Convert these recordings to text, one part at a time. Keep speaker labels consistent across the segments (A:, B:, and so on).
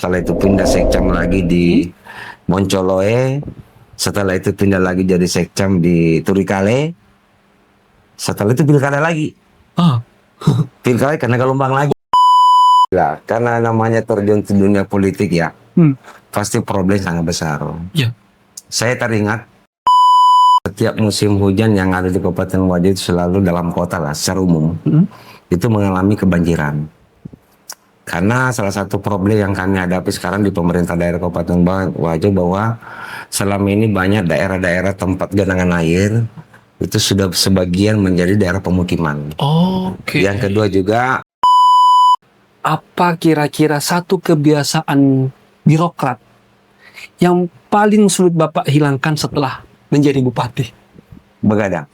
A: Setelah itu pindah sekcam lagi di Moncoloe. Setelah itu pindah lagi jadi sekcam di Turikale. Setelah itu pilkada lagi.
B: Ah,
A: Pilkada karena gelombang lagi. Lah, karena namanya terjun ke dunia politik ya, pasti problem sangat besar.
B: ya.
A: Saya teringat setiap musim hujan yang ada di Kabupaten Wajo itu selalu dalam kota lah secara umum itu mengalami kebanjiran. Karena salah satu problem yang kami hadapi sekarang di pemerintah daerah Kabupaten Wajo bahwa selama ini banyak daerah-daerah tempat genangan air itu sudah sebagian menjadi daerah pemukiman.
B: Oke.
A: Yang kedua juga,
B: Apa kira-kira satu kebiasaan birokrat yang paling sulit Bapak hilangkan setelah menjadi bupati?
A: begadang.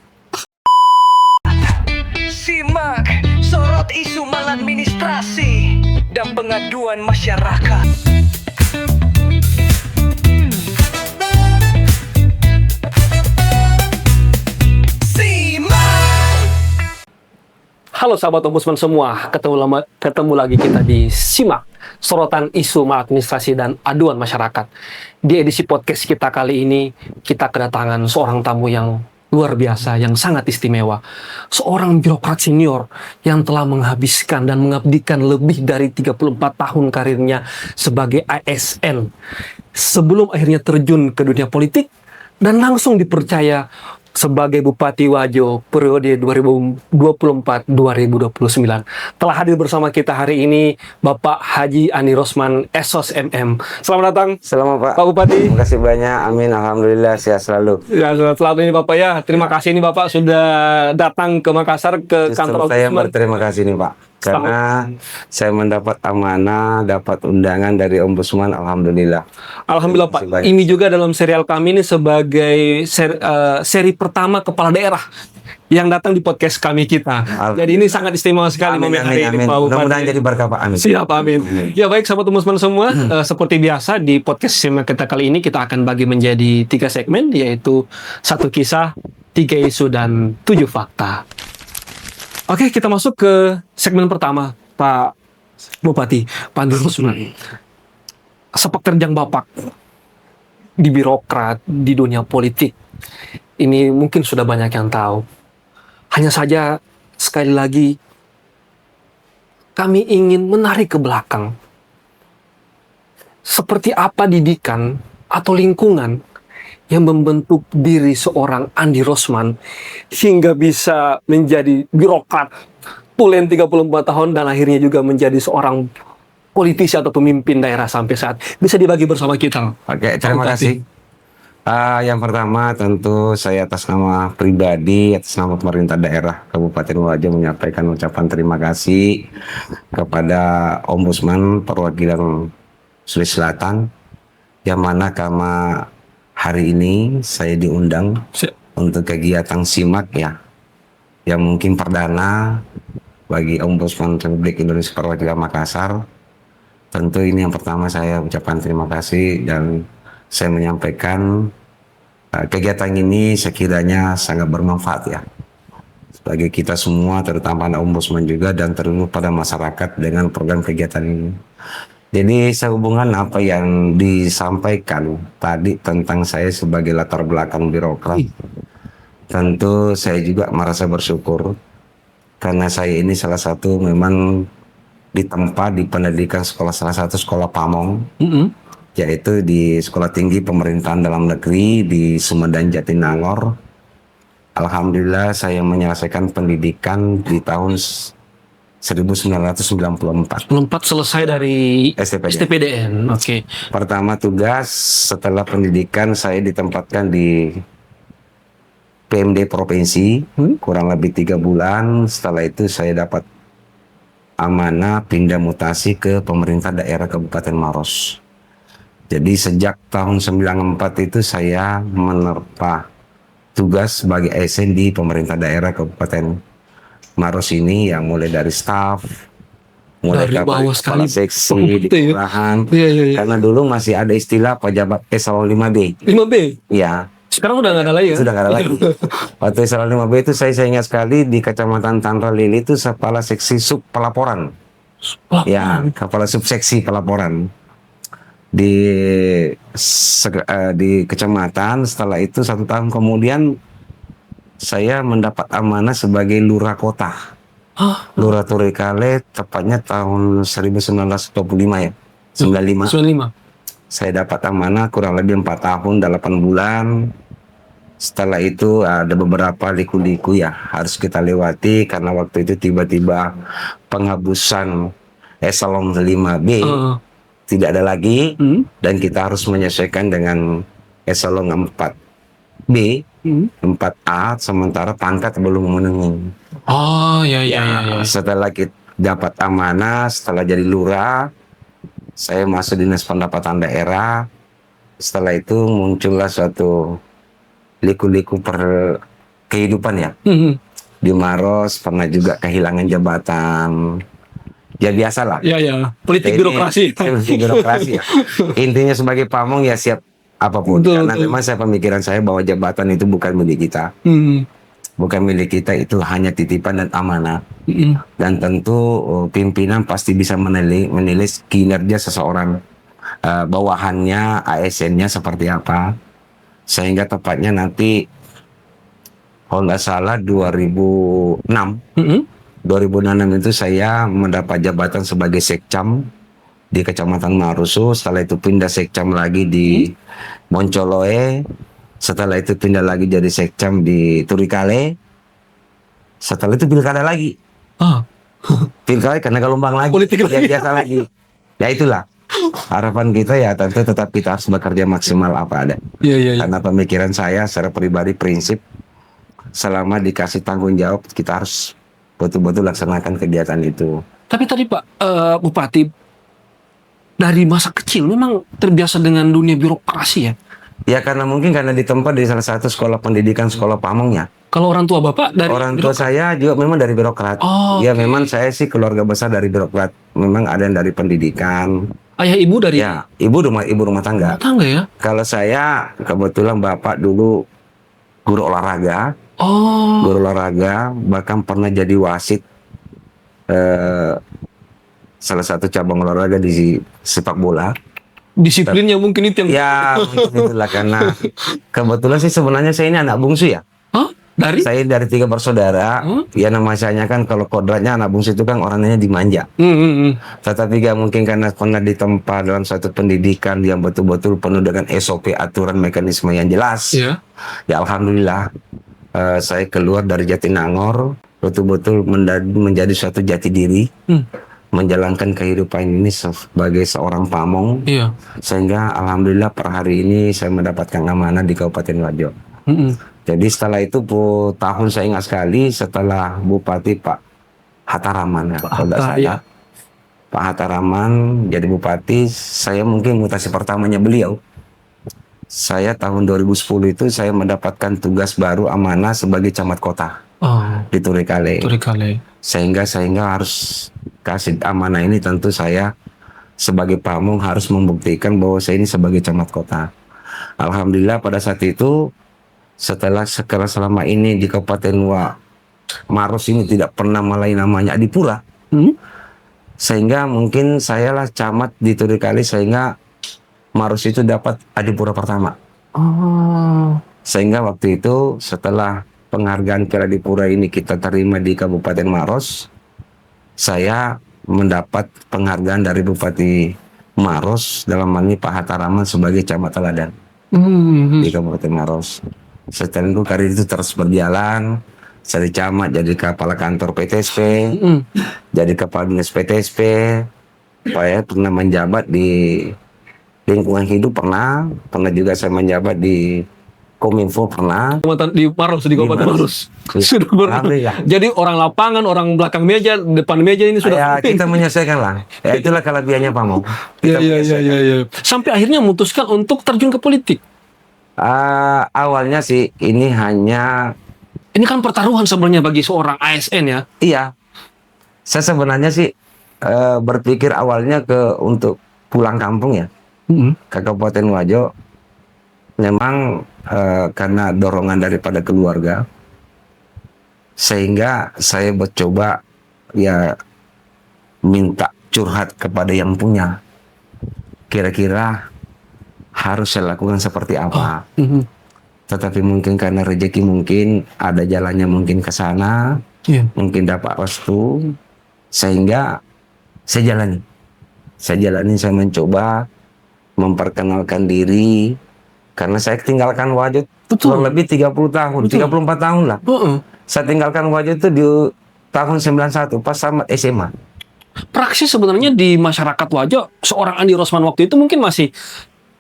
C: Simak sorot isu maladministrasi dan pengaduan masyarakat.
B: Halo sahabat ombudsman semua, ketemu lagi kita di Simak sorotan isu maladministrasi dan aduan masyarakat. Di edisi podcast kita kali ini, kita kedatangan seorang tamu yang luar biasa, yang sangat istimewa. Seorang birokrat senior yang telah menghabiskan dan mengabdikan lebih dari 34 tahun karirnya sebagai ASN. Sebelum akhirnya terjun ke dunia politik dan langsung dipercaya sebagai Bupati Wajo periode 2024-2029. Telah hadir bersama kita hari ini Bapak Haji Ani Rosman, SOS MM. Selamat datang.
A: Selamat Pak.
B: Pak Bupati.
A: Terima kasih banyak. Amin. Alhamdulillah sehat selalu.
B: Ya, selamat ini Bapak ya. Terima kasih ini Bapak sudah datang ke Makassar ke
A: Justru
B: kantor
A: saya
B: Ombudsman.
A: berterima kasih nih Pak. Karena saya mendapat amanah, dapat undangan dari Ombudsman. Alhamdulillah.
B: Alhamdulillah Pak.
A: Terima kasih banyak.
B: Ini juga dalam serial kami ini sebagai seri pertama kepala daerah yang datang di podcast kami kita. Jadi ini sangat istimewa sekali
A: Amin,
B: momen hari
A: amin,
B: ini
A: amin.
B: Pak Bupati.
A: Mudah-mudahan jadi berkah Pak. Amin.
B: Siap, amin. Ya baik sahabat ombudsman semua, seperti biasa di podcast Simak kita kali ini kita akan bagi menjadi 3 segmen, yaitu 1 kisah, 3 isu, dan 7 fakta. Oke, kita masuk ke segmen pertama, Pak Bupati, Pak Ani Rosman. Sepak terjang Bapak di birokrat, di dunia politik, ini mungkin sudah banyak yang tahu. Hanya saja, sekali lagi, kami ingin menarik ke belakang. Seperti apa didikan atau lingkungan yang membentuk diri seorang Andi Rosman hingga bisa menjadi birokrat tulen 34 tahun dan akhirnya juga menjadi seorang politisi atau pemimpin daerah sampai saat bisa dibagi bersama kita.
A: Oke, terima
B: Bupati.
A: kasih. Yang pertama tentu saya atas nama pribadi, atas nama pemerintah daerah Kabupaten Wajo menyampaikan ucapan terima kasih kepada Ombudsman Perwakilan Sulawesi Selatan, yang mana karena hari ini saya diundang untuk kegiatan SIMAK ya, yang mungkin perdana bagi Ombudsman Republik Indonesia Perwakilan Makassar. Tentu ini yang pertama saya ucapkan terima kasih dan saya menyampaikan kegiatan ini sekiranya sangat bermanfaat ya bagi kita semua, terutama Ombudsman juga dan terutama pada masyarakat dengan program kegiatan ini. Jadi sehubungan apa yang disampaikan tadi tentang saya sebagai latar belakang birokrat, tentu saya juga merasa bersyukur karena saya ini salah satu memang ditempa di pendidikan salah satu sekolah Pamong, yaitu di Sekolah Tinggi Pemerintahan Dalam Negeri di Sumedang Jatinangor. Alhamdulillah saya menyelesaikan pendidikan di tahun 1994.
B: Selesai dari STPDN. Oke.
A: Pertama tugas setelah pendidikan saya ditempatkan di PMD Provinsi kurang lebih 3 bulan. Setelah itu saya dapat amanah pindah mutasi ke pemerintah daerah Kabupaten Maros. Jadi sejak tahun 94 itu saya menerpa tugas sebagai ASN di pemerintah daerah Kabupaten Maros ini, yang mulai dari staf, mulai
B: Dari bawah
A: kepala
B: sekali.
A: seksi di
B: Gitu ya.
A: kelurahan.
B: Iya.
A: Karena dulu masih ada istilah pejabat eselon 5B.
B: 5B.
A: Ya,
B: Sekarang udah nggak ada lagi ya?
A: sudah nggak ada lagi. Waktu eselon 5B itu saya ingat sekali di Kecamatan Tanra Lili itu kepala seksi sub pelaporan. Ya, kepala subseksi pelaporan. di di kecamatan. Setelah itu 1 tahun kemudian saya mendapat amanah sebagai lurah kota,
B: Hah?
A: Lurah Turikale, tepatnya tahun 1925 ya, 95.
B: 95.
A: Saya dapat amanah kurang lebih 4 tahun 8 bulan. Setelah itu ada beberapa liku-liku ya harus kita lewati karena waktu itu tiba-tiba penghapusan eselon 5B tidak ada lagi dan kita harus menyesuaikan dengan eselon 4B, 4A, sementara pangkat belum memenuhi.
B: Oh, ya.
A: Setelah kita dapat amanah, setelah jadi lurah, saya masuk dinas pendapatan daerah. Setelah itu muncullah suatu liku-liku kehidupan ya. Di Maros pernah juga kehilangan jabatan. Ya biasalah.
B: Ya. Politik birokrasi.
A: Politik birokrasi ya. Intinya sebagai pamong ya siap apapun. Karena memang pemikiran saya bahwa jabatan itu bukan milik kita. Bukan milik kita, itu hanya titipan dan amanah. Dan tentu pimpinan pasti bisa menilai kinerja seseorang, bawahannya, ASN-nya seperti apa. Sehingga tepatnya nanti kalau nggak salah 2006 itu saya mendapat jabatan sebagai sekcam di Kecamatan Marusu. Setelah itu pindah sekcam lagi di Moncoloe. Setelah itu pindah lagi jadi sekcam di Turikale. Setelah itu pilkada lagi. Pilkada karena gelombang lagi.
B: Politik lagi.
A: Biasa lagi. Ya itulah. Harapan kita ya tentu tetap kita harus bekerja maksimal apa ada.
B: Iya.
A: Karena pemikiran saya secara pribadi prinsip selama dikasih tanggung jawab kita harus betul-betul laksanakan kegiatan itu.
B: Tapi tadi Pak Bupati dari masa kecil memang terbiasa dengan dunia birokrasi ya.
A: Ya karena mungkin karena ditempa di salah satu sekolah pendidikan, sekolah pamong ya.
B: Kalau orang tua Bapak dari
A: Orang tua saya juga memang dari birokrat. Ya memang saya sih keluarga besar dari birokrat. Memang ada yang dari pendidikan.
B: Ayah ibu dari
A: Ya, ibu rumah tangga.
B: Tangga ya.
A: Kalau saya kebetulan bapak dulu guru olahraga. Guru olahraga, bahkan pernah jadi wasit salah satu cabang olahraga di sepak bola.
B: Disiplinnya mungkin itu yang
A: Ya, mungkin itulah karena kebetulan sih sebenarnya saya ini anak bungsu ya.
B: Dari?
A: Saya dari 3 bersaudara. Ya nama saya kan kalau kodratnya anak bungsu itu kan orangnya dimanja. Tetapi gak mungkin karena pernah ditempa dalam satu pendidikan yang betul-betul penuh dengan SOP, aturan, mekanisme yang jelas. Ya alhamdulillah saya keluar dari Jatinangor betul-betul menjadi suatu jati diri. Menjalankan kehidupan ini sebagai seorang pamong. Sehingga alhamdulillah per hari ini saya mendapatkan amanah di Kabupaten Wajo. Jadi setelah itu tahun saya ingat sekali setelah Bupati Pak Hataraman ya, kalau tidak salah. Pak Hataraman jadi Bupati, saya mungkin mutasi pertamanya beliau. Saya tahun 2010 itu saya mendapatkan tugas baru amanah sebagai camat kota di Turikale. Sehingga harus kasih amanah ini tentu saya sebagai pamong harus membuktikan bahwa saya ini sebagai camat kota. Alhamdulillah pada saat itu setelah selama ini di Kabupaten Maros ini tidak pernah mulai namanya Adipura, sehingga mungkin saya lah camat di Turikale sehingga Maros itu dapat Adipura pertama. Sehingga waktu itu setelah penghargaan Piala Adipura ini kita terima di Kabupaten Maros, saya mendapat penghargaan dari Bupati Maros dalam hal ini Pak Hataraman sebagai camat teladan di Kabupaten Maros. Setelah itu karir itu terus berjalan. Saya camat jadi kepala kantor PTSP, jadi kepala dinas PTSP. Saya pernah menjabat di lingkungan hidup pernah juga saya menjabat di Kominfo pernah.
B: Di Maros, di Kabupaten Maros. Sudah
A: Alhamdulillah.
B: Jadi orang lapangan, orang belakang meja, depan meja ini sudah.
A: Ya, kita menyelesaikan lah. Ya, itulah kelebihannya Pamong.
B: Iya. Sampai akhirnya memutuskan untuk terjun ke politik.
A: Awalnya sih ini hanya.
B: Ini kan pertaruhan sebenarnya bagi seorang ASN ya.
A: Iya. Saya sebenarnya sih berpikir awalnya untuk pulang kampung ya. Ke Kabupaten Wajo. Memang karena dorongan daripada keluarga, sehingga saya mencoba ya minta curhat kepada yang punya. kira-kira harus saya lakukan seperti apa.
B: Mhm.
A: Tetapi mungkin karena rezeki mungkin ada jalannya mungkin ke sana,
B: Iya.
A: mungkin dapat restu, sehingga saya jalani. Saya mencoba memperkenalkan diri, karena saya tinggalkan Wajud
B: Betul.
A: kurang lebih 30 tahun,
B: Betul.
A: 34 tahun lah.
B: Heeh.
A: Saya tinggalkan Wajud itu di tahun 91 pas tamat SMA.
B: Praksis sebenarnya di masyarakat Wajo, seorang Andi Rosman waktu itu mungkin masih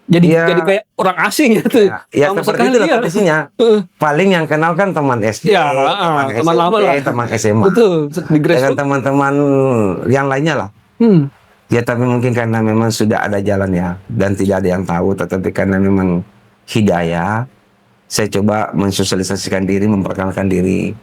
B: jadi
A: Iya.
B: jadi kayak orang asing gitu.
A: Ya
B: Sama
A: seperti
B: sekali,
A: itu
B: ya.
A: kondisinya.
B: Heeh.
A: Paling yang kenal kan teman SD,
B: Ya,
A: teman
B: teman
A: SMP,
B: lama lah.
A: teman SMA.
B: Betul, di
A: Dengan
B: grassroots.
A: teman-teman yang lainnya lah.
B: Hmm.
A: Ya tapi mungkin karena memang sudah ada jalan ya, dan tidak ada yang tahu, tetapi karena memang hidayah, saya coba mensosialisasikan diri, memperkenalkan diri.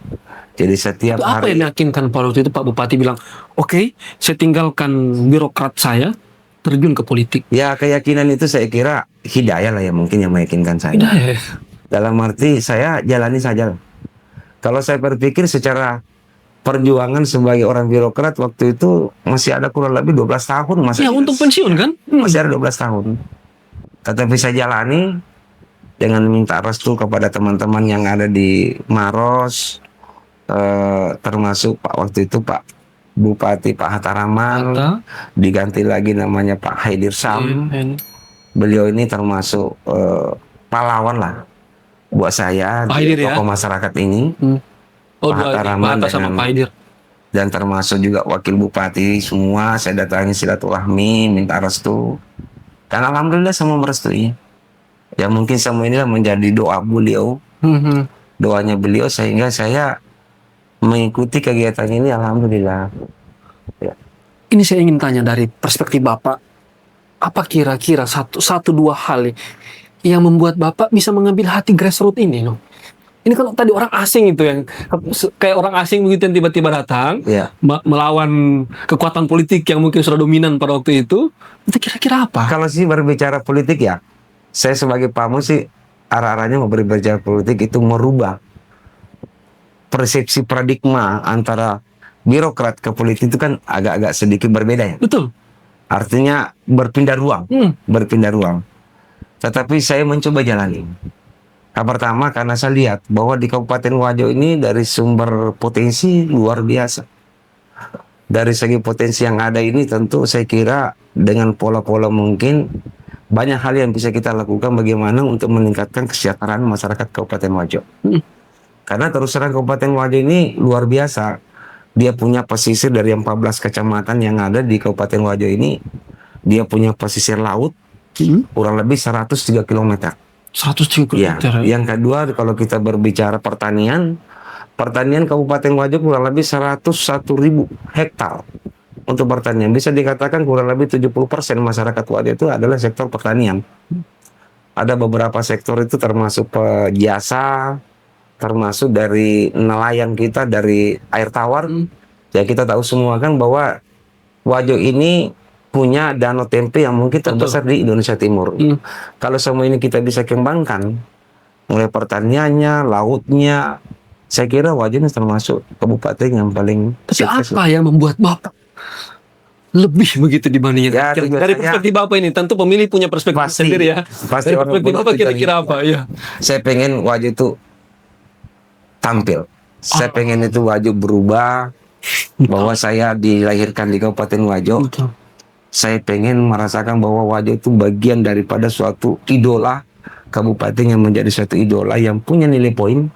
A: Jadi setiap
B: Itu apa
A: hari
B: yang meyakinkan pada waktu itu Pak Bupati bilang, oke, saya tinggalkan birokrat saya, terjun ke politik.
A: ya keyakinan itu saya kira hidayah lah ya, mungkin yang meyakinkan saya.
B: Tidak ya?
A: Dalam arti saya jalani saja. Kalau saya berpikir secara perjuangan sebagai orang birokrat waktu itu masih ada kurang lebih 12 tahun masa
B: Ya, untuk pensiun kan?
A: masih ada 12 tahun. Tetapi saya jalani dengan minta restu kepada teman-teman yang ada di Maros, termasuk Pak waktu itu Pak Bupati Pak Hataraman,
B: Kata,
A: diganti lagi namanya Pak Haidir Sam. Beliau ini termasuk pahlawan lah buat saya
B: Pak
A: di
B: Haidir ya?
A: tokoh masyarakat ini.
B: Oh,
A: Pak
B: dua
A: Hataraman
B: Pak Hatta sama
A: dengan-
B: Pak Haidir.
A: Dan termasuk juga wakil bupati semua saya datangi silaturahmi minta restu, dan alhamdulillah semua merestui. Ya mungkin semua inilah menjadi doa beliau,
B: Mhm.
A: doanya beliau, sehingga saya mengikuti kegiatan ini alhamdulillah.
B: Ini saya ingin tanya dari perspektif Bapak, apa kira-kira satu dua hal yang membuat Bapak bisa mengambil hati grassroots ini, no? Ini kalau tadi orang asing itu yang kayak orang asing begitu yang tiba-tiba datang
A: Ya.
B: melawan kekuatan politik yang mungkin sudah dominan pada waktu itu kira-kira apa?
A: Kalau sih berbicara politik ya, saya sebagai pamu sih arah-arahnya mau berbicara politik itu merubah persepsi paradigma antara birokrat ke politik itu kan agak-agak sedikit berbeda ya.
B: Betul.
A: Artinya berpindah ruang, berpindah ruang. Tetapi saya mencoba jalani. Yang pertama karena saya lihat bahwa di Kabupaten Wajo ini dari sumber potensi luar biasa. Dari segi potensi yang ada ini tentu saya kira dengan pola-pola mungkin banyak hal yang bisa kita lakukan bagaimana untuk meningkatkan kesejahteraan masyarakat Kabupaten Wajo. Karena terus terang Kabupaten Wajo ini luar biasa. Dia punya pesisir dari 14 kecamatan yang ada di Kabupaten Wajo ini. Dia punya pesisir laut kurang lebih 103 km.
B: 130
A: Ya,
B: hektar.
A: yang kedua kalau kita berbicara pertanian Kabupaten Wajo kurang lebih 101.000 hektar untuk pertanian. Bisa dikatakan kurang lebih 70% masyarakat Wajo itu adalah sektor pertanian. Ada beberapa sektor itu termasuk jasa, termasuk dari nelayan kita dari air tawar. Ya kita tahu semua kan bahwa Wajo ini punya danau tempe yang mungkin terbesar di Indonesia Timur. Kalau semua ini kita bisa kembangkan, mulai pertaniannya, lautnya, saya kira Wajo ini termasuk kabupaten yang paling
B: Tapi
A: sukses.
B: apa yang membuat Bapak lebih begitu dibandingin?
A: Ya, tujuan
B: Dari
A: saya-
B: perspektif Bapak ini, tentu pemilih punya perspektif
A: Pasti.
B: sendiri ya.
A: Pasti
B: Dari
A: orang
B: perspektif
A: punya
B: Bapak
A: tujuan
B: kira-kira
A: hidup.
B: apa? Ya.
A: Saya pengen Wajo itu tampil. Saya pengen itu Wajo berubah, bahwa saya dilahirkan di Kabupaten Wajo.
B: Betul.
A: Saya pengen merasakan bahwa Wajo itu bagian daripada suatu idola kabupaten yang menjadi suatu idola yang punya nilai poin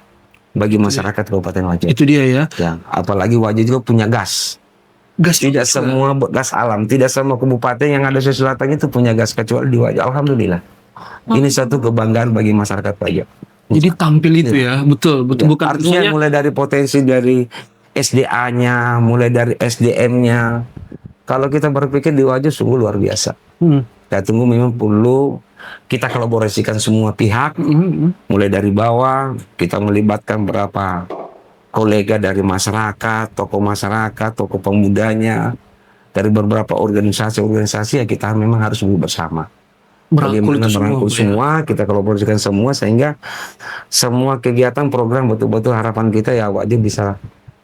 A: bagi masyarakat Kabupaten Wajo.
B: Itu dia ya.
A: Ya, apalagi Wajo juga punya gas.
B: Gas
A: Tidak semua gas alam, tidak semua kabupaten yang ada di selatan itu punya gas kecuali di Wajo. Alhamdulillah. Ini satu kebanggaan bagi masyarakat Wajo.
B: Jadi tampil itu ya, betul, betul.
A: Ya,
B: Bukan
A: artinya
B: maksudnya
A: mulai dari potensi dari SDA-nya, mulai dari SDM-nya. Kalau kita berpikir di Wajo sungguh luar biasa. Ya tunggu memang perlu kita kolaborasikan semua pihak, mulai dari bawah, kita melibatkan berapa kolega dari masyarakat, tokoh pemudanya, dari beberapa organisasi-organisasi ya kita memang harus bersama.
B: merangkul
A: Bagaimana
B: itu
A: merangkul
B: semua.
A: semua, kita kolaborasikan semua sehingga semua kegiatan program betul-betul harapan kita ya Wajo bisa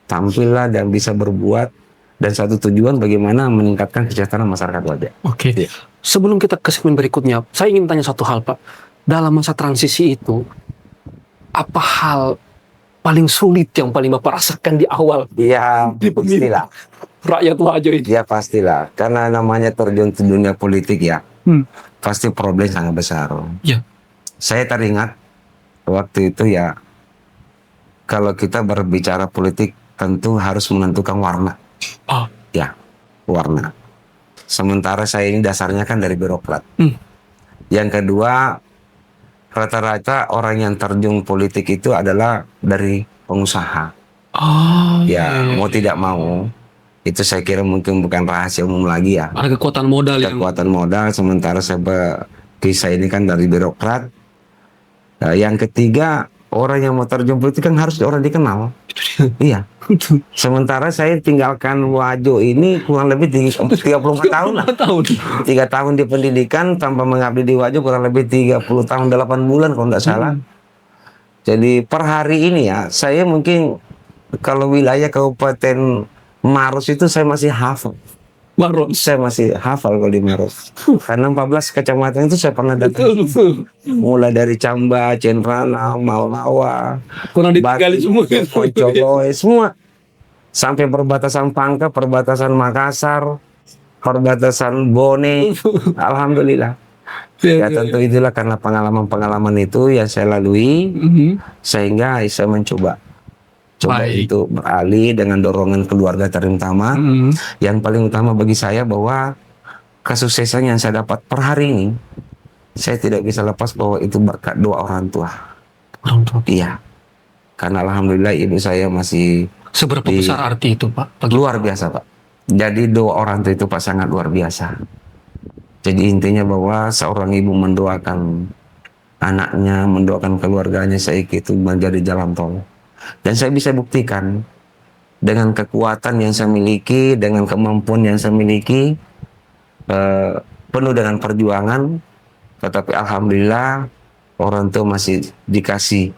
A: tampil lah dan bisa berbuat dan satu tujuan bagaimana meningkatkan kesejahteraan masyarakat Wajo.
B: Oke.
A: Iya.
B: Sebelum kita ke segmen berikutnya, saya ingin tanya satu hal, Pak. Dalam masa transisi itu, apa hal paling sulit yang paling Bapak rasakan di awal
A: Iya,
B: Di pemilu.
A: pastilah.
B: rakyat Wajo ini?
A: Ya pastilah, karena namanya terjun ke dunia politik ya,
B: Hmm.
A: pasti problem sangat besar.
B: Ya.
A: Saya teringat waktu itu ya, kalau kita berbicara politik tentu harus menentukan warna.
B: Oh.
A: Ya, warna. Sementara saya ini dasarnya kan dari birokrat.
B: Hmm.
A: Yang kedua, rata-rata orang yang terjun politik itu adalah dari pengusaha.
B: Oh.
A: Ya, mau tidak mau, itu saya kira mungkin bukan rahasia umum lagi ya.
B: Ada kekuatan modal yang
A: Kekuatan modal, sementara saya ini kan dari birokrat. Nah, yang ketiga, orang yang mau terjun politik kan harus orang dikenal. Iya. Sementara saya tinggalkan Wajo ini kurang lebih 34 tahun lah.
B: tahun.
A: 3 tahun di pendidikan tanpa mengabdi di Wajo kurang lebih 30 tahun 8 bulan kalau tidak salah. Jadi per hari ini ya, saya mungkin kalau wilayah Kabupaten Maros itu saya masih hafal.
B: Baron.
A: Saya masih hafal kalau di Maros. Karena 14 kecamatan itu saya pernah datang.
B: Betul.
A: Mulai dari Camba, Cenrana, Malawa,
B: Kurang ditinggali
A: Batu,
B: semua.
A: Poncoloy, semua. Sampai perbatasan Pangka, perbatasan Makassar, perbatasan Bone. Alhamdulillah. Ya tentu itulah karena pengalaman-pengalaman itu yang saya lalui, sehingga saya mencoba
B: Baik.
A: untuk beralih dengan dorongan keluarga terutama. Yang paling utama bagi saya bahwa kesuksesan yang saya dapat per hari ini, saya tidak bisa lepas bahwa itu berkat doa orang tua.
B: Orang tua.
A: Iya, karena alhamdulillah ibu saya masih
B: Seberapa
A: Di-
B: besar arti itu, Pak? Bagi
A: luar biasa, Pak. Jadi doa orang tua itu Pak sangat luar biasa. Jadi intinya bahwa seorang ibu mendoakan anaknya, mendoakan keluarganya, saya itu menjadi jalan tol. Dan saya bisa buktikan dengan kekuatan yang saya miliki, dengan kemampuan yang saya miliki, penuh dengan perjuangan, tetapi alhamdulillah orang tua masih dikasih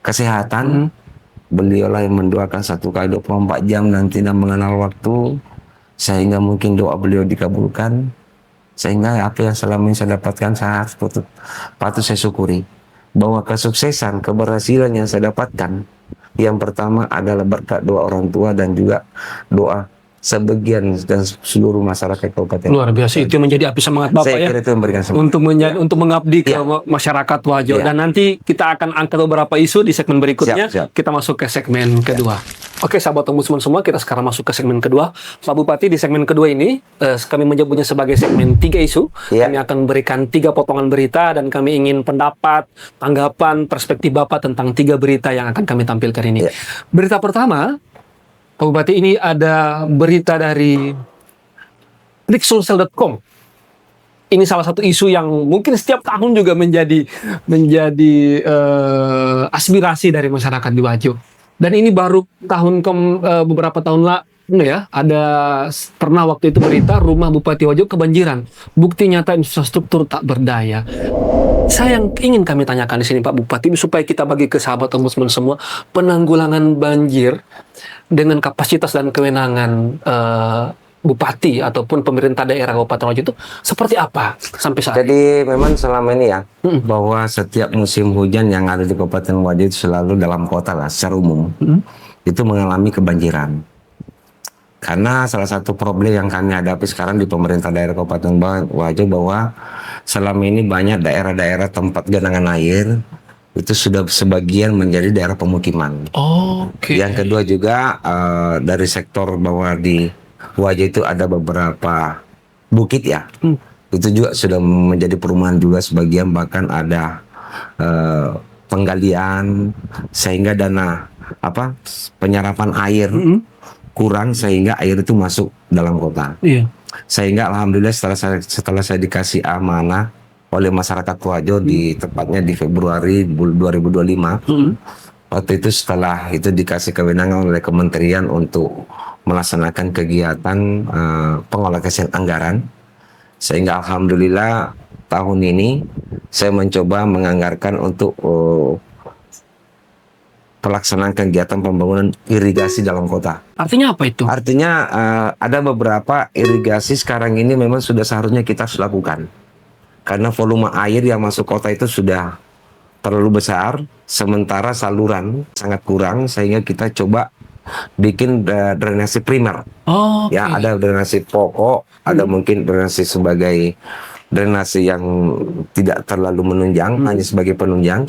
A: kesehatan. Beliaulah yang mendoakan 1 kali 24 jam dan tidak mengenal waktu, sehingga mungkin doa beliau dikabulkan, sehingga apa yang selama ini saya dapatkan sangat patut saya syukuri. Bahwa kesuksesan, keberhasilan yang saya dapatkan, yang pertama adalah berkat doa orang tua dan juga doa sebagian dan seluruh masyarakat Kabupaten.
B: luar biasa, itu yang menjadi api semangat Bapak
A: Saya
B: ya.
A: kira itu yang memberikan semangat.
B: Untuk mengabdi ke
A: Iya.
B: masyarakat Wajo.
A: Iya.
B: Dan nanti kita akan angkat beberapa isu di segmen berikutnya.
A: Siap.
B: Kita masuk ke segmen kedua. Oke, sahabat ombudsman semua, kita sekarang masuk ke segmen kedua. Pak Bupati, di segmen kedua ini kami menyebutnya sebagai segmen 3 isu.
A: Iya.
B: Kami akan memberikan 3 potongan berita dan kami ingin pendapat, tanggapan, perspektif Bapak tentang 3 berita yang akan kami tampilkan ini.
A: Iya.
B: Berita pertama, Pak Bupati, ini ada berita dari Riksulsel.com. Ini salah satu isu yang mungkin setiap tahun juga menjadi aspirasi dari masyarakat di Wajo. Dan ini baru beberapa tahun lalu ya, pernah waktu itu berita rumah Bupati Wajo kebanjiran. Bukti nyata infrastruktur tak berdaya. Saya yang ingin kami tanyakan di sini Pak Bupati, supaya kita bagi ke sahabat ombudsman semua, penanggulangan banjir dengan kapasitas dan kewenangan Bupati ataupun pemerintah daerah Kabupaten Wajo itu seperti apa sampai saat ini?
A: Jadi memang selama ini ya, bahwa setiap musim hujan yang ada di Kabupaten Wajo itu selalu dalam kota lah secara umum, itu mengalami kebanjiran. Karena salah satu problem yang kami hadapi sekarang di pemerintah daerah Kabupaten Wajo bahwa selama ini banyak daerah-daerah tempat genangan air itu sudah sebagian menjadi daerah pemukiman.
B: Oke.
A: Yang kedua juga dari sektor bahwa di Wajo itu ada beberapa bukit ya, itu juga sudah menjadi perumahan juga sebagian, bahkan ada penggalian sehingga dana penyerapan air kurang sehingga air itu masuk dalam kota.
B: Iya.
A: Sehingga alhamdulillah setelah saya dikasih amanah oleh masyarakat Wajo tepatnya di Februari 2025. Waktu itu setelah itu dikasih kewenangan oleh kementerian untuk melaksanakan kegiatan pengalokasian anggaran, sehingga alhamdulillah tahun ini saya mencoba menganggarkan untuk pelaksanaan kegiatan pembangunan irigasi dalam kota.
B: Artinya apa itu?
A: Artinya ada beberapa irigasi sekarang ini memang sudah seharusnya kita harus lakukan. Karena volume air yang masuk kota itu sudah terlalu besar, sementara saluran sangat kurang, sehingga kita coba bikin drainase primer.
B: Oh,
A: Ya, ada drainase pokok, ada mungkin drainase sebagai drainase yang tidak terlalu menunjang, hanya sebagai penunjang.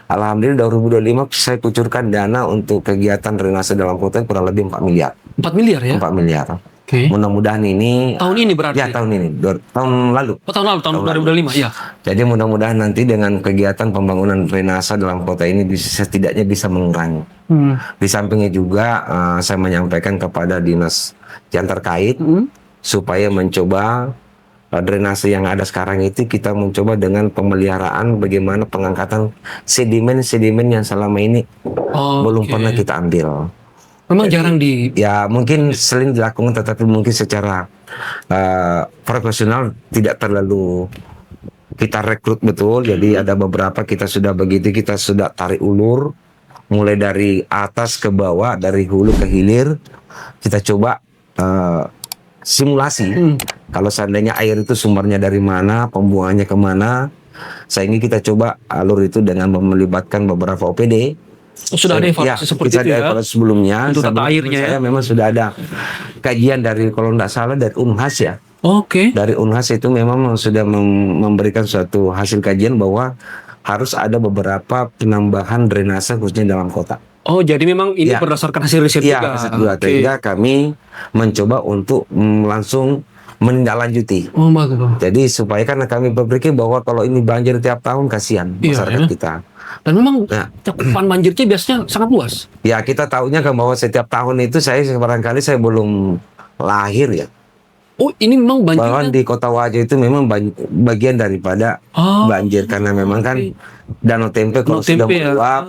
A: Alhamdulillah 2025 saya kucurkan dana untuk kegiatan drainase dalam kota kurang lebih 4 miliar.
B: 4 miliar ya?
A: 4 miliar.
B: Oke.
A: Mudah-mudahan ini
B: Tahun ini berarti?
A: ya tahun ini, tahun lalu.
B: Oh, tahun lalu, tahun 2025, ya.
A: Jadi mudah-mudahan nanti dengan kegiatan pembangunan drainase dalam kota ini setidaknya bisa mengurangi. Di sampingnya juga saya menyampaikan kepada dinas yang terkait supaya mencoba drainase yang ada sekarang itu kita mencoba dengan pemeliharaan bagaimana pengangkatan sedimen-sedimen yang selama ini belum
B: Oke.
A: pernah kita ambil.
B: Memang jarang di...
A: Ya mungkin sering dilakukan tetapi mungkin secara profesional tidak terlalu kita rekrut betul. Jadi ada beberapa kita sudah begitu, kita sudah tarik ulur mulai dari atas ke bawah, dari hulu ke hilir. Kita coba simulasi kalau seandainya air itu sumbernya dari mana, pembuangannya kemana, sehingga kita coba alur itu dengan melibatkan beberapa OPD.
B: Sudah ada evaluasi seperti
A: kita
B: itu
A: ada
B: ya?
A: evaluasi sebelumnya.
B: Untuk tata
A: Sebelum
B: airnya
A: saya
B: ya?
A: memang sudah ada kajian dari, kalau tidak salah, dari Unhas ya.
B: Oke.
A: Dari Unhas itu memang sudah memberikan suatu hasil kajian bahwa harus ada beberapa penambahan drainase khususnya dalam kota.
B: Oh, jadi memang ini
A: Ya.
B: berdasarkan hasil riset
A: Iya,
B: juga.
A: riset juga.
B: Oke.
A: Sehingga kami mencoba untuk langsung menindaklanjuti.
B: Oh, bagus.
A: Jadi supaya karena kami berpikir bahwa kalau ini banjir tiap tahun kasihan
B: Iya,
A: masyarakat
B: ya.
A: kita.
B: Dan memang
A: Nah.
B: cakupan banjirnya biasanya sangat luas.
A: Ya kita tahunya kan bahwa setiap tahun itu barangkali saya belum lahir ya.
B: Oh, ini memang
A: Bahwa
B: banjirnya...
A: di Kota Wajo itu memang bagian daripada
B: Oh,
A: banjir karena memang kan
B: oke.
A: Danau Tempe kalau
B: Danau
A: sudah
B: Tempe ya.
A: meluap,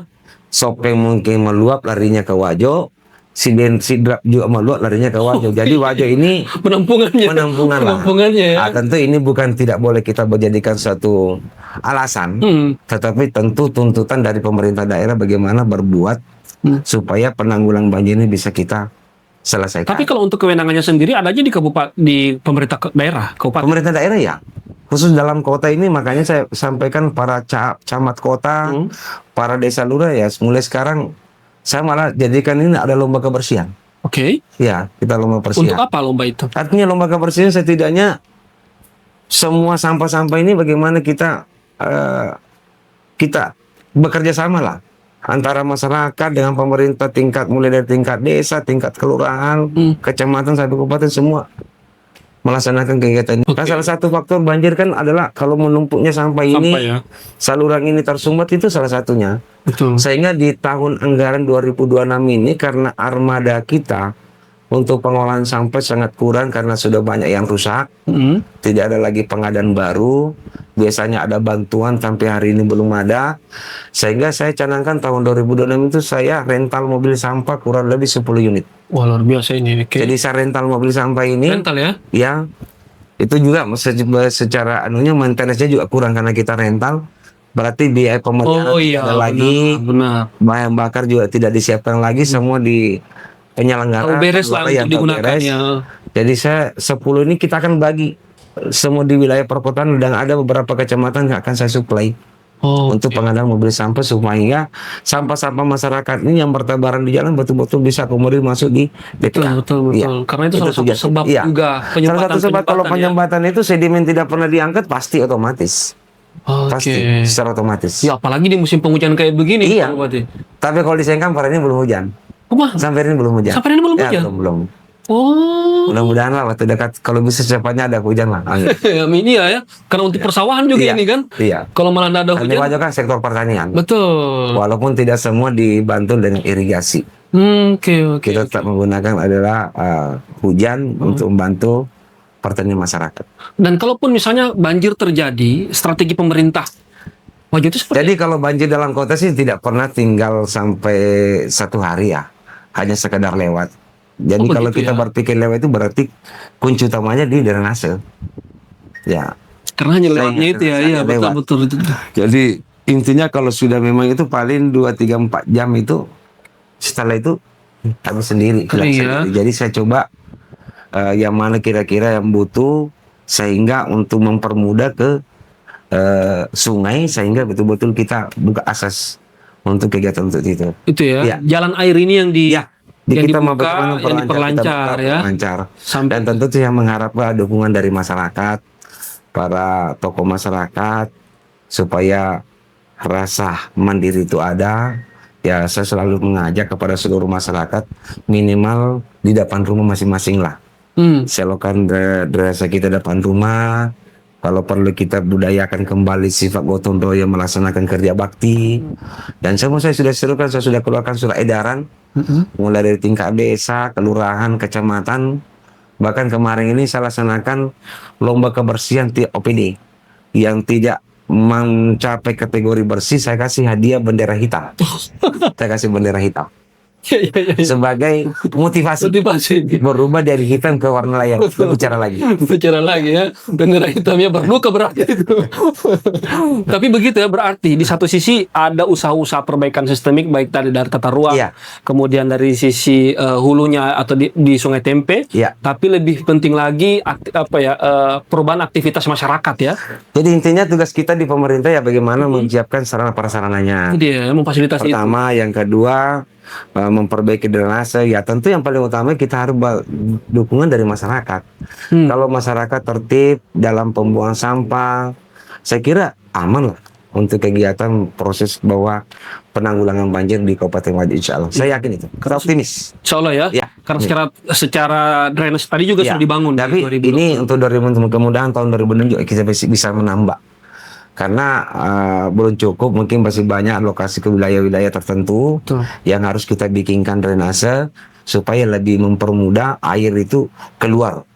A: Sopeng mungkin meluap larinya ke Wajo, Sidrap juga meluap larinya ke Wajo. Jadi Wajo ini
B: penampungannya.
A: penampungan lah.
B: Penampungannya ya.
A: Tentu ini bukan tidak boleh kita menjadikan suatu alasan, tetapi tentu tuntutan dari pemerintah daerah bagaimana berbuat supaya penanggulangan banjir ini bisa kita selesaikan.
B: Tapi kalau untuk kewenangannya sendiri ada aja di pemerintah daerah, kabupaten.
A: Pemerintah daerah ya, khusus dalam kota ini makanya saya sampaikan para camat kota, para desa lurah ya, mulai sekarang saya malah jadikan ini ada lomba kebersihan.
B: Oke.
A: Ya, kita lomba
B: Untuk
A: kebersihan.
B: apa lomba itu?
A: Artinya lomba kebersihan setidaknya semua sampah-sampah ini bagaimana kita bekerja sama lah antara masyarakat dengan pemerintah tingkat mulai dari tingkat desa, tingkat kelurahan, kecamatan sampai kabupaten semua melaksanakan kegiatan ini.
B: Oke.
A: Nah, salah satu faktor banjir kan adalah kalau menumpuknya sampah ini,
B: Sampah ya.
A: saluran ini tersumbat itu salah satunya.
B: Betul.
A: Sehingga di tahun anggaran 2026 ini karena armada kita untuk pengolahan sampah sangat kurang karena sudah banyak yang rusak, tidak ada lagi pengadaan baru, biasanya ada bantuan sampai hari ini belum ada, sehingga saya canangkan tahun 2026 itu saya rental mobil sampah kurang lebih 10 unit.
B: Wah, luar biasa ini. Oke.
A: Jadi saya rental mobil sampah ini,
B: Rental ya?
A: ya itu juga secara anunya maintenance-nya juga kurang karena kita rental, berarti biaya pemeliharaan
B: Oh iya.
A: ada lagi,
B: Benar.
A: bahan bakar juga tidak disiapkan lagi, semua di penyelenggaraan.
B: Oh, beres lah
A: yang
B: untuk digunakan
A: beres.
B: ya.
A: Jadi saya 10 ini kita akan bagi semua di wilayah perkotaan dan ada beberapa kecamatan yang akan saya supply
B: Oh,
A: untuk pengadaan mobil sampah supaya sampah-sampah masyarakat ini yang bertebaran di jalan betul-betul bisa akomodir masuk di DPA.
B: betul.
A: Iya.
B: Karena itu salah satu
A: tujuan.
B: sebab
A: Iya.
B: juga
A: Salah satu sebab kalau
B: ya.
A: penyumbatan itu sedimen tidak pernah diangkat pasti otomatis.
B: Oke.
A: Pasti secara otomatis.
B: Ya, apalagi di musim penghujan kayak begini.
A: Iya.
B: Berarti.
A: Tapi kalau di Sengkang hari ini belum hujan.
B: Oh, mah.
A: Sampai hari ini belum hujan.
B: Sampai hari ini belum
A: Ya,
B: hujan?
A: belum.
B: Oh.
A: Mudah-mudahan lah waktu dekat kalau bisa secepatnya ada hujan lah. Amin.
B: Ini ya. Karena untuk persawahan juga
A: Iya.
B: ini kan.
A: Iya.
B: Kalau malah nggak ada
A: Ini
B: hujan.
A: Wajo kan sektor pertanian.
B: Betul.
A: Walaupun tidak semua dibantu dengan irigasi.
B: Oke.
A: Kita tetap menggunakan adalah hujan untuk membantu pertanian masyarakat.
B: Dan kalaupun misalnya banjir terjadi, strategi pemerintah Wajo itu seperti
A: Jadi kalau banjir dalam kota sih tidak pernah tinggal sampai 1 hari ya. Hanya sekedar lewat. Jadi
B: Oh,
A: kalau
B: begitu
A: kita
B: ya.
A: berpikir lewat itu berarti kunci utamanya di drainase. Ya.
B: karena hanya lewatnya itu ya. Iya,
A: Lewat.
B: betul.
A: Jadi intinya kalau sudah memang itu paling 2, 3, 4 jam itu setelah itu habis sendiri,
B: Kering
A: hilang
B: ya.
A: sendiri. Jadi saya coba yang mana kira-kira yang butuh, sehingga untuk mempermudah ke sungai, sehingga betul-betul kita buka akses untuk kegiatan untuk itu.
B: Itu ya.
A: Iya.
B: Jalan air ini yang
A: Ya,
B: yang
A: kita mau
B: dibuka,
A: bagaimana
B: yang diperlancar
A: kita
B: ya.
A: perlancar.
B: Sampai
A: Dan tentu saya mengharapkan dukungan dari masyarakat, para tokoh masyarakat, supaya rasa mandiri itu ada. Ya, saya selalu mengajak kepada seluruh masyarakat, minimal di depan rumah masing-masing lah. Selokan desa kita depan rumah. Kalau perlu kita budayakan kembali sifat gotong royong melaksanakan kerja bakti. Dan semua saya sudah serukan, saya sudah keluarkan surat edaran, mulai dari tingkat desa, kelurahan, kecamatan. Bahkan kemarin ini saya laksanakan lomba kebersihan tiap OPD. Yang tidak mencapai kategori bersih, saya kasih hadiah bendera hitam. Saya kasih bendera hitam
B: ya.
A: sebagai motivasi
B: Motivasi.
A: berubah dari hitam ke warna lain. Bicara lagi.
B: Bicara lagi ya, bendera hitamnya berluka berarti itu. Tapi begitu ya, berarti di satu sisi ada usaha-usaha perbaikan sistemik, baik tadi dari tata ruang,
A: Iya.
B: kemudian dari sisi hulunya atau di Sungai Tempe.
A: Iya.
B: Tapi lebih penting lagi perubahan aktivitas masyarakat ya.
A: Jadi intinya tugas kita di pemerintah ya bagaimana menyiapkan sarana prasarananya.
B: Dia memfasilitasi itu.
A: Pertama, yang kedua memperbaiki drainase. Ya tentu yang paling utama kita harus dukungan dari masyarakat. Kalau masyarakat tertib dalam pembuangan sampah, saya kira aman lah untuk kegiatan proses bahwa penanggulangan banjir di Kabupaten Wajo, insya Allah. Saya yakin itu. Kita optimis.
B: Insya Allah ya.
A: Ya.
B: Karena secara drainase tadi juga
A: Ya.
B: sudah dibangun.
A: Tapi
B: di 2020.
A: ini untuk 2020, kemudahan tahun 2006 juga kita bisa menambah. Karena belum cukup, mungkin masih banyak lokasi ke wilayah-wilayah tertentu
B: Betul.
A: yang harus kita bikinkan drainase supaya lebih mempermudah air itu keluar.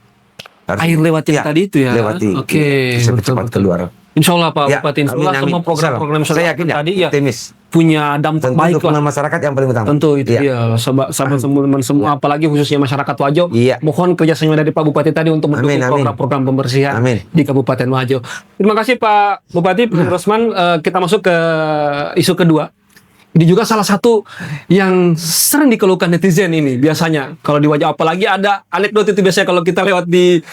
B: Air lewat yang
A: Ya,
B: tadi itu ya.
A: lewati.
B: Oke.
A: Bisa
B: betul,
A: cepat
B: betul.
A: keluar.
B: Insya Allah Pak
A: Ya,
B: Bupati, insya
A: amin,
B: Allah
A: amin.
B: semua program-program
A: Insya Allah. Saya yakin ya,
B: tadi ya
A: optimis.
B: punya dampak
A: Tentu
B: baik
A: dukungan
B: lah.
A: masyarakat yang paling utama.
B: Tentu itu
A: Iya.
B: dia, sahabat teman-teman semua, apalagi khususnya masyarakat Wajo.
A: Iya.
B: Mohon kerjasama dari Pak Bupati tadi untuk mendukung
A: Amin, amin.
B: program-program pembersihan
A: Amin.
B: di Kabupaten Wajo. Terima kasih Pak Bupati, Pak Rosman. Kita masuk ke isu kedua. Ini juga salah satu yang sering dikeluhkan netizen ini biasanya kalau di Wajo, apalagi ada anekdot itu biasanya kalau kita lewat di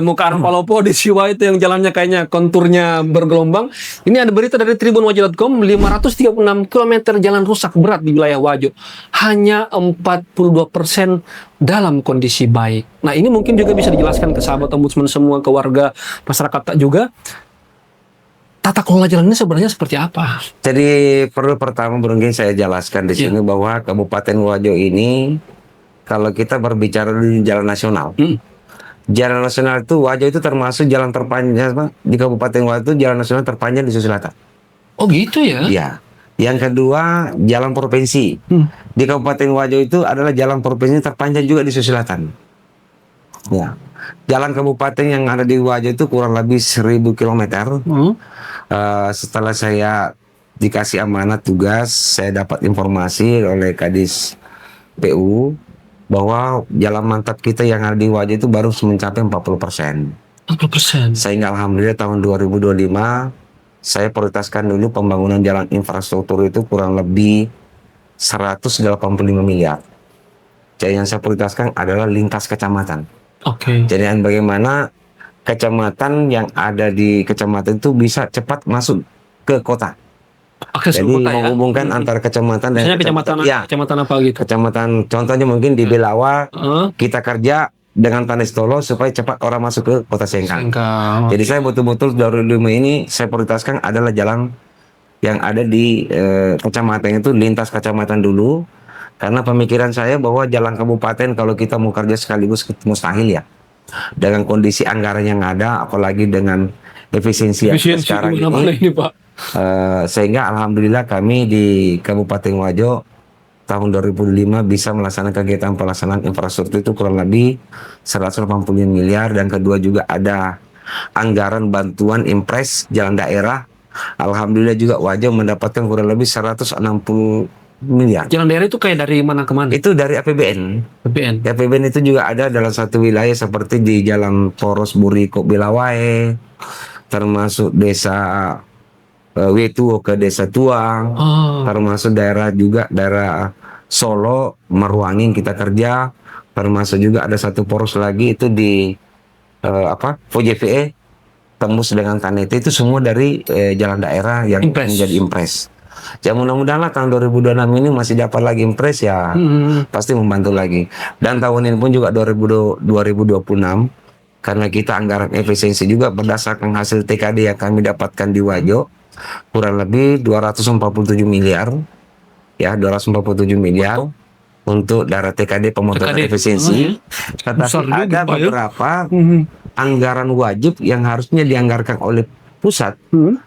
B: muka arah Palopo di Siwa itu yang jalannya kayaknya konturnya bergelombang. Ini ada berita dari tribunwajo.com, 536 km jalan rusak berat di wilayah Wajo. Hanya 42% dalam kondisi baik. Nah, ini mungkin juga bisa dijelaskan ke sahabat ombudsman semua, ke warga masyarakat juga. Tata kelola jalan ini sebenarnya seperti apa?
A: Jadi perlu pertama mungkin saya jelaskan di sini bahwa Kabupaten Wajo ini, kalau kita berbicara di jalan nasional, jalan nasional itu Wajo itu termasuk jalan terpanjang di Kabupaten Wajo, itu jalan nasional terpanjang di Sulawesi Selatan.
B: Oh gitu ya?
A: Iya. Yang kedua, jalan provinsi di Kabupaten Wajo itu adalah jalan provinsi terpanjang juga di Sulawesi Selatan. Ya. Jalan kabupaten yang ada di Wajo itu kurang lebih 1000 km. Setelah saya dikasih amanat tugas, saya dapat informasi oleh Kadis PU bahwa jalan mantap kita yang ada di Wajo itu baru mencapai 40%.
B: 40%.
A: Sehingga alhamdulillah tahun 2025 saya prioritaskan dulu pembangunan jalan infrastruktur itu kurang lebih 185 miliar. Jadi yang saya prioritaskan adalah lintas kecamatan.
B: Oke.
A: Jadi bagaimana kecamatan yang ada di kecamatan itu bisa cepat masuk ke kota.
B: Akses ke
A: Jadi
B: kota ya?
A: menghubungkan antara kecamatan dan
B: Misalnya kecamatan apa gitu?
A: kecamatan contohnya mungkin di Belawa,
B: Heeh.
A: kita kerja dengan Tanestolo supaya cepat orang masuk ke kota Sengkang.
B: Sengkang.
A: Jadi saya betul-betul dari lima ini saya prioritaskan adalah jalan yang ada di kecamatan itu, lintas kecamatan dulu. Karena pemikiran saya bahwa jalan kabupaten kalau kita mau kerja sekaligus mustahil ya. Dengan kondisi anggaran yang ada, apalagi dengan efisiensi yang sekarang ini,
B: Pak.
A: sehingga alhamdulillah kami di Kabupaten Wajo tahun 2005 bisa melaksanakan kegiatan pelaksanaan infrastruktur itu kurang lebih 180 miliar, dan kedua juga ada anggaran bantuan impres jalan daerah. Alhamdulillah juga Wajo mendapatkan kurang lebih 160 miliar.
B: Jalan daerah itu kayak dari mana ke mana?
A: Itu dari APBN.
B: APBN.
A: APBN itu juga ada dalam satu wilayah seperti di Jalan Poros Buriko Bilawai, termasuk desa Wetuo ke Desa Tuang,
B: Oh.
A: termasuk daerah juga daerah Solo, Meruangin kita kerja, termasuk juga ada satu poros lagi itu di VJVE tembus dengan Tanete, itu semua dari jalan daerah yang
B: Impres.
A: menjadi impres. Ya mudah-mudahan lah tahun 2026 ini masih dapat lagi impres ya, pasti membantu lagi. Dan tahun ini pun juga 2026 karena kita anggaran efisiensi juga berdasarkan hasil TKD yang kami dapatkan di Wajo kurang lebih 247 miliar ya, 247 miliar untuk darah TKD pemotongan
B: TKD.
A: efisiensi.
B: Besar
A: Tetapi
B: juga,
A: ada
B: Pak, ya.
A: beberapa anggaran wajib yang harusnya dianggarkan oleh pusat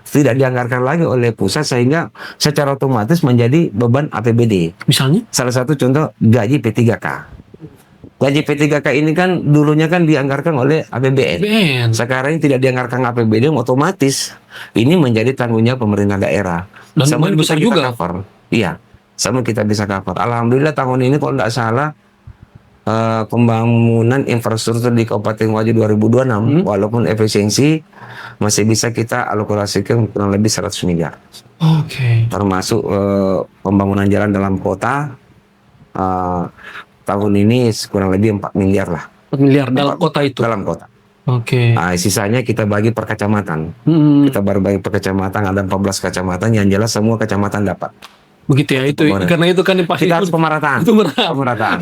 A: tidak dianggarkan lagi oleh pusat, sehingga secara otomatis menjadi beban APBD.
B: Misalnya?
A: Salah satu contoh gaji P3K. Gaji P3K ini kan dulunya kan dianggarkan oleh APBN.
B: BN.
A: Sekarang ini tidak dianggarkan APBD, otomatis ini menjadi tanggung jawab pemerintah daerah.
B: Dan
A: Sama
B: lumayan besar
A: kita
B: juga.
A: cover. Iya, sama kita bisa cover. Alhamdulillah tahun ini kalau tidak salah pembangunan infrastruktur di Kabupaten Wajo 2026 walaupun efisiensi masih bisa kita alokasikan kurang lebih 100 miliar.
B: Oke.
A: Termasuk pembangunan jalan dalam kota tahun ini kurang lebih 4 miliar lah
B: 4 miliar dalam kota itu.
A: dalam kota.
B: Oke.
A: Nah, sisanya kita bagi per kecamatan. Kita baru bagi per kecamatan, ada 14 kecamatan, yang jelas semua kecamatan dapat.
B: Begitu ya itu.
A: Boleh.
B: Karena itu kan pasti
A: Kita harus pemerataan.
B: itu merata.
A: Pemerataan.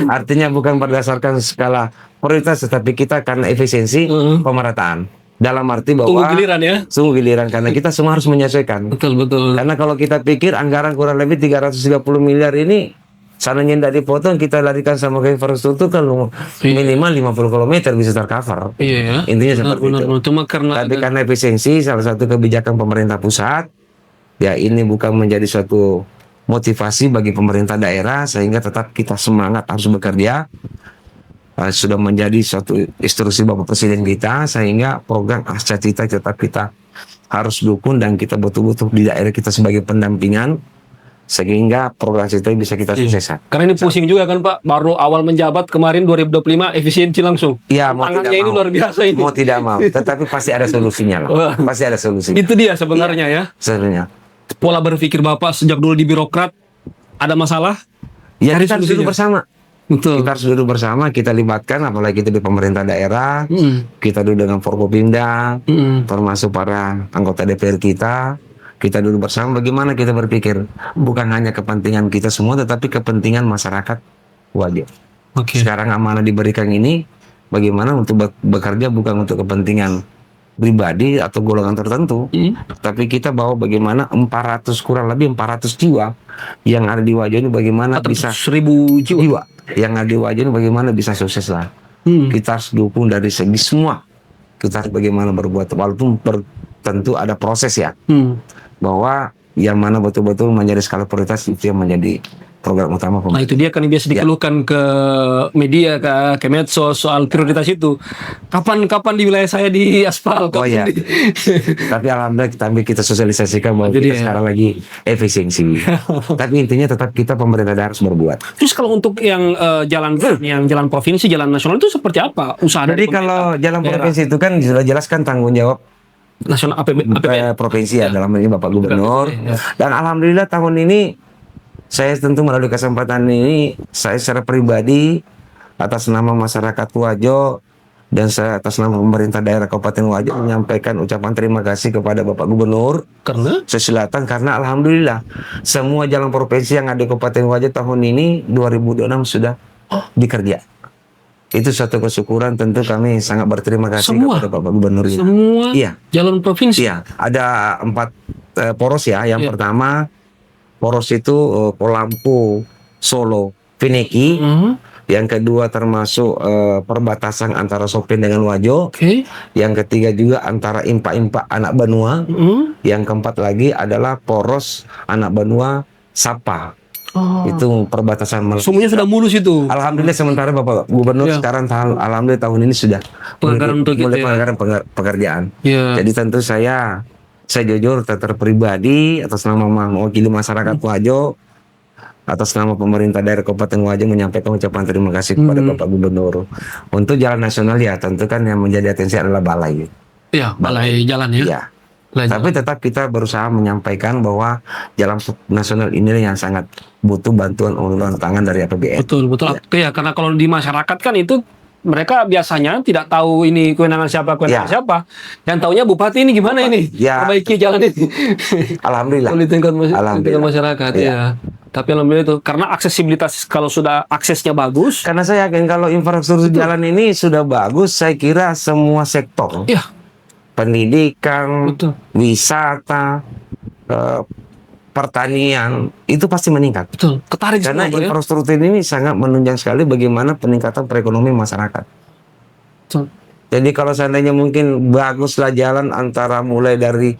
A: Artinya bukan berdasarkan skala prioritas, tetapi kita karena efisiensi pemerataan. Dalam arti bahwa
B: Tunggu giliran ya.
A: sungguh giliran, karena kita semua harus menyesuaikan.
B: Betul betul.
A: Karena kalau kita pikir anggaran kurang lebih 330 miliar ini sananya tidak dipotong, kita larikan sama ke infrastruktur, kalau minimal 50 km bisa tercover.
B: Iya ya.
A: Intinya seperti
B: Benar,
A: itu.
B: benar. Cuma karena
A: Tapi karena efisiensi salah satu kebijakan pemerintah pusat, ya ini bukan menjadi suatu motivasi bagi pemerintah daerah, sehingga tetap kita semangat harus bekerja. Sudah menjadi suatu instruksi Bapak Presiden kita, sehingga program Asca Cita tetap kita harus dukung, dan kita betul-betul di daerah kita sebagai pendampingan, sehingga program Cita bisa kita sukseskan.
B: karena ini pusing juga kan Pak, baru awal menjabat kemarin 2025 efisiensi langsung.
A: Ya, mau
B: Tangannya
A: tidak
B: ini
A: mau.
B: luar biasa ini.
A: Mau tidak mau, tetapi pasti ada solusinya lah.
B: Wah.
A: Pasti ada solusinya.
B: Itu dia sebenarnya ya.
A: Sebenarnya.
B: Pola berpikir Bapak sejak dulu di birokrat ada masalah?
A: Ya
B: Cari
A: kita harus duduk
B: solusinya.
A: bersama.
B: Betul.
A: Kita harus duduk bersama, kita libatkan, apalagi itu di pemerintah daerah, kita duduk dengan Forkopimda, termasuk para anggota DPR kita duduk bersama bagaimana kita berpikir, bukan hanya kepentingan kita semua, tetapi kepentingan masyarakat Wajo.
B: Oke.
A: Sekarang amanah diberikan ini, bagaimana untuk bekerja bukan untuk kepentingan pribadi atau golongan tertentu, tapi kita bawa bagaimana kurang lebih 400 jiwa yang ada di Wajo ini, bagaimana bisa
B: 1.000 jiwa.
A: jiwa yang ada di Wajo ini bagaimana bisa sukses lah. Kita harus dukung dari segi semua. Kita harus bagaimana berbuat, walaupun tentu ada proses ya, bahwa yang mana betul-betul menjadi skala prioritas itu yang menjadi program utama
B: Nah
A: pemerintah.
B: itu dia kan yang biasa dikeluhkan ke media, ke medsos soal prioritas itu. Kapan di wilayah saya di aspal?
A: Oh ya, tapi alhamdulillah kita sosialisasikan bahwa
B: Jadi
A: kita
B: ya.
A: sekarang lagi efisiensi. Tapi intinya tetap kita pemerintah daerah harus berbuat.
B: Terus kalau untuk yang jalan provinsi, jalan nasional itu seperti apa? Usaha dari
A: Jadi kalau
B: pemerintah
A: jalan
B: daerah?
A: provinsi itu kan sudah jelas kan tanggung jawab
B: nasional APBN.
A: provinsi ya, dalam ini Bapak Gubernur.
B: Ya.
A: Dan alhamdulillah tahun ini saya tentu melalui kesempatan ini, saya secara pribadi atas nama masyarakat Wajo dan saya atas nama pemerintah daerah Kabupaten Wajo menyampaikan ucapan terima kasih kepada Bapak Gubernur
B: Karena
A: Sulawesi Selatan, karena alhamdulillah semua jalan provinsi yang ada di Kabupaten Wajo tahun ini 2026 sudah dikerja. Itu suatu kesyukuran, tentu kami sangat berterima kasih
B: Semua?
A: kepada Bapak Gubernur.
B: semua
A: Iya.
B: jalan provinsi.
A: Iya, ada 4 poros ya. Yang
B: Iya.
A: pertama poros itu Polampu, Solo, Pineki. Yang kedua termasuk perbatasan antara Sopen dengan Wajo.
B: Oke.
A: Yang ketiga juga antara Impak-Impak Anak Benua. Yang keempat lagi adalah poros Anak Benua Sapa. Itu perbatasan
B: Semuanya sudah mulus itu.
A: Alhamdulillah sementara Bapak Gubernur
B: Ya.
A: sekarang alhamdulillah tahun ini sudah
B: Penganggaran untuk
A: mulai
B: itu ya.
A: penganggaran pekerjaan.
B: Ya.
A: Jadi tentu saya jujur pribadi atas nama mewakili masyarakat Wajo, atas nama pemerintah daerah Kabupaten Wajo menyampaikan ucapan terima kasih kepada Bapak Gubernur. Untuk jalan nasional ya tentu kan yang menjadi atensi adalah balai.
B: Iya, balai jalan ya.
A: Ya. Tapi tetap kita berusaha menyampaikan bahwa jalan nasional ini yang sangat butuh bantuan uluran tangan dari APBN.
B: Betul. Ya, karena kalau di masyarakat kan itu mereka biasanya tidak tahu ini kewenangan siapa. Yang taunya bupati ini gimana ini?
A: Ya.
B: Perbaiki jalan ini.
A: Alhamdulillah.
B: Di tingkat
A: Alhamdulillah.
B: masyarakat, ya. Tapi alhamdulillah itu karena aksesibilitas kalau sudah aksesnya bagus,
A: Karena saya yakin kalau infrastruktur jalan ini sudah bagus, saya kira semua sektor,
B: ya
A: pendidikan,
B: betul.
A: wisata, pertanian, itu pasti meningkat.
B: Betul. Ketarik
A: Karena
B: semua, Bro, ya.
A: infrastruktur ini sangat menunjang sekali bagaimana peningkatan perekonomian masyarakat.
B: Betul.
A: Jadi kalau seandainya mungkin baguslah jalan antara mulai dari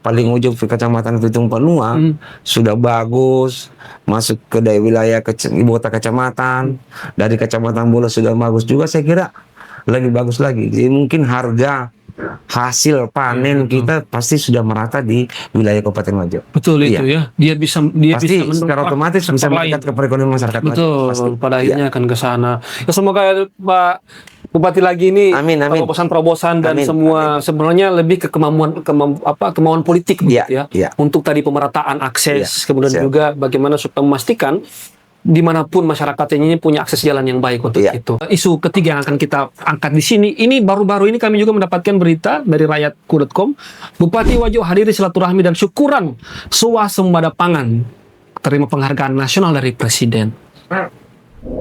A: paling ujung ke kecamatan Pitung Panua sudah bagus, masuk ke wilayah ibu kota kecamatan, dari kecamatan Bula sudah bagus juga, saya kira lebih bagus lagi. Jadi mungkin harga hasil panen kita pasti sudah merata di wilayah Kabupaten Wajo.
B: Betul itu ya. Dia bisa
A: Pasti secara otomatis bisa
B: sektor lain.
A: meningkat ke perekonomian masyarakat.
B: Betul.
A: Pasti.
B: Pada akhirnya akan ke sana. Ya, semoga Pak Bupati lagi ini
A: Amin.
B: terobosan dan
A: Amin.
B: semua sebenarnya lebih ke kemauan politik begitu ya.
A: Iya.
B: Untuk tadi pemerataan akses, kemudian
A: Siap.
B: juga bagaimana supaya memastikan dimanapun masyarakat ini punya akses jalan yang baik untuk
A: Iya.
B: itu. Isu ketiga yang akan kita angkat di sini, ini baru-baru ini kami juga mendapatkan berita dari rakyatku.com, Bupati Wajo hadiri silaturahmi dan syukuran swasembada pangan, terima penghargaan nasional dari Presiden.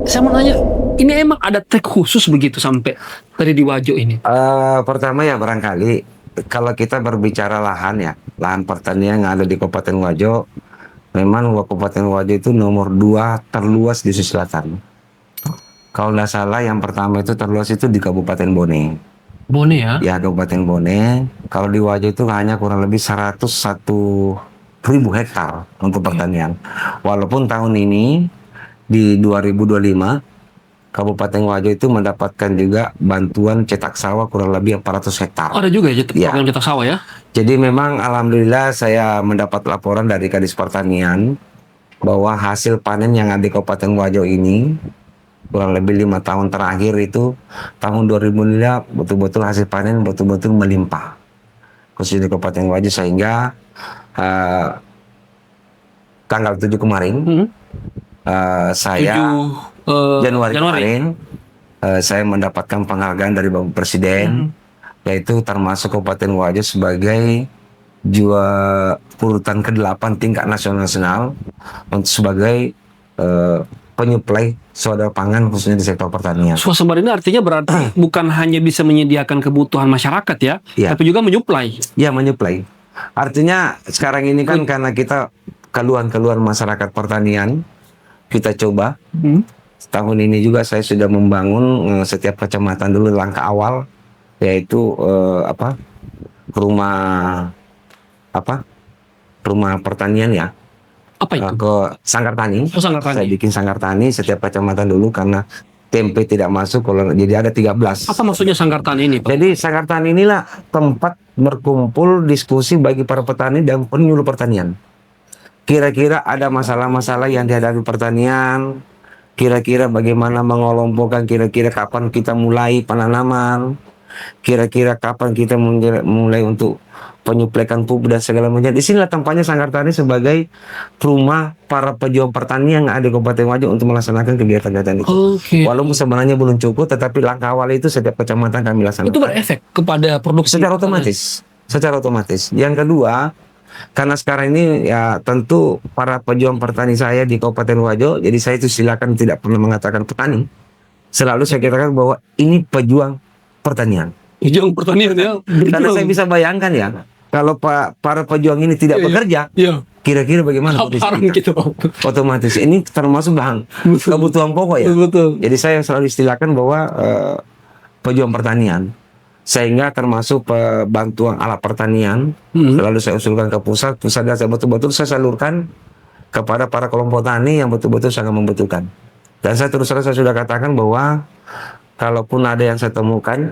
B: Saya mau nanya, ini emang ada trik khusus begitu sampai tadi di Wajo ini?
A: Pertama ya barangkali kalau kita berbicara lahan pertanian yang ada di Kabupaten Wajo, memang Kabupaten Wajo itu nomor 2 terluas di Sulawesi Selatan. Kalau tidak salah yang pertama itu terluas itu di Kabupaten Bone.
B: Bone ya?
A: Ya, Kabupaten Bone. Kalau di Wajo itu hanya kurang lebih 101.000 hektar untuk pertanian. Walaupun tahun ini di 2025 Kabupaten Wajo itu mendapatkan juga bantuan cetak sawah kurang lebih 400 hektar.
B: Oh, ada juga ya
A: Iya.
B: program cetak sawah ya?
A: Jadi memang alhamdulillah saya mendapat laporan dari Kadis Pertanian bahwa hasil panen yang ada di Kabupaten Wajo ini kurang lebih 5 tahun terakhir itu tahun 2005 betul-betul hasil panen betul-betul melimpah khususnya di Kabupaten Wajo, sehingga tanggal 7 kemarin saya
B: 7
A: Januari kemarin saya mendapatkan penghargaan dari Bapak Presiden, yaitu termasuk Kabupaten Wajo sebagai urutan ke-8 tingkat nasional untuk sebagai penyuplai swadaya pangan khususnya di sektor pertanian.
B: Swasembada ini artinya berarti bukan hanya bisa menyediakan kebutuhan masyarakat ya,
A: Iya.
B: tapi juga menyuplai.
A: Ya, menyuplai. Artinya sekarang ini kan karena kita keluhan-keluhan masyarakat pertanian, kita coba tahun ini juga saya sudah membangun setiap kecamatan dulu langkah awal, yaitu rumah pertanian ya.
B: Apa itu?
A: Ke sanggar tani.
B: Oh, sanggar tani.
A: Saya bikin sanggar tani setiap kecamatan dulu karena tempe tidak masuk, jadi ada 13.
B: Apa maksudnya sanggar tani ini, Pak?
A: Jadi sanggar tani inilah tempat berkumpul diskusi bagi para petani dan penyuluh pertanian. Kira-kira ada masalah-masalah yang dihadapi pertanian, kira-kira bagaimana mengelompokkan, kira-kira kapan kita mulai penanaman, kira-kira kapan kita mulai untuk penyuplaikan pupuk dan segala macam. Di sinilah tempatnya sanggar tani sebagai rumah para pejuang pertanian yang ada di Kabupaten Wajo untuk melaksanakan kegiatan-kegiatan itu.
B: Oke.
A: Walaupun sebenarnya belum cukup, tetapi langkah awal itu setiap kecamatan kami laksanakan.
B: Itu berefek kepada produksi
A: Secara otomatis. Yang kedua, karena sekarang ini ya tentu para pejuang petani saya di Kabupaten Wajo, jadi saya itu silakan tidak pernah mengatakan petani. Selalu saya katakan bahwa ini pejuang pertanian.
B: Pejuang pertanian ya.
A: Karena saya bisa bayangkan ya, kalau para pejuang ini tidak bekerja,
B: Iya.
A: kira-kira bagaimana kondisi
B: Parah
A: kita?
B: gitu.
A: Otomatis ini termasuk kebutuhan pokok ya.
B: Betul.
A: Jadi saya selalu istilahkan bahwa pejuang pertanian, sehingga termasuk bantuan alat pertanian selalu saya usulkan ke pusat dan saya betul-betul saya salurkan kepada para kelompok tani yang betul-betul sangat membutuhkan. Dan saya terus terang saya sudah katakan bahwa kalaupun ada yang saya temukan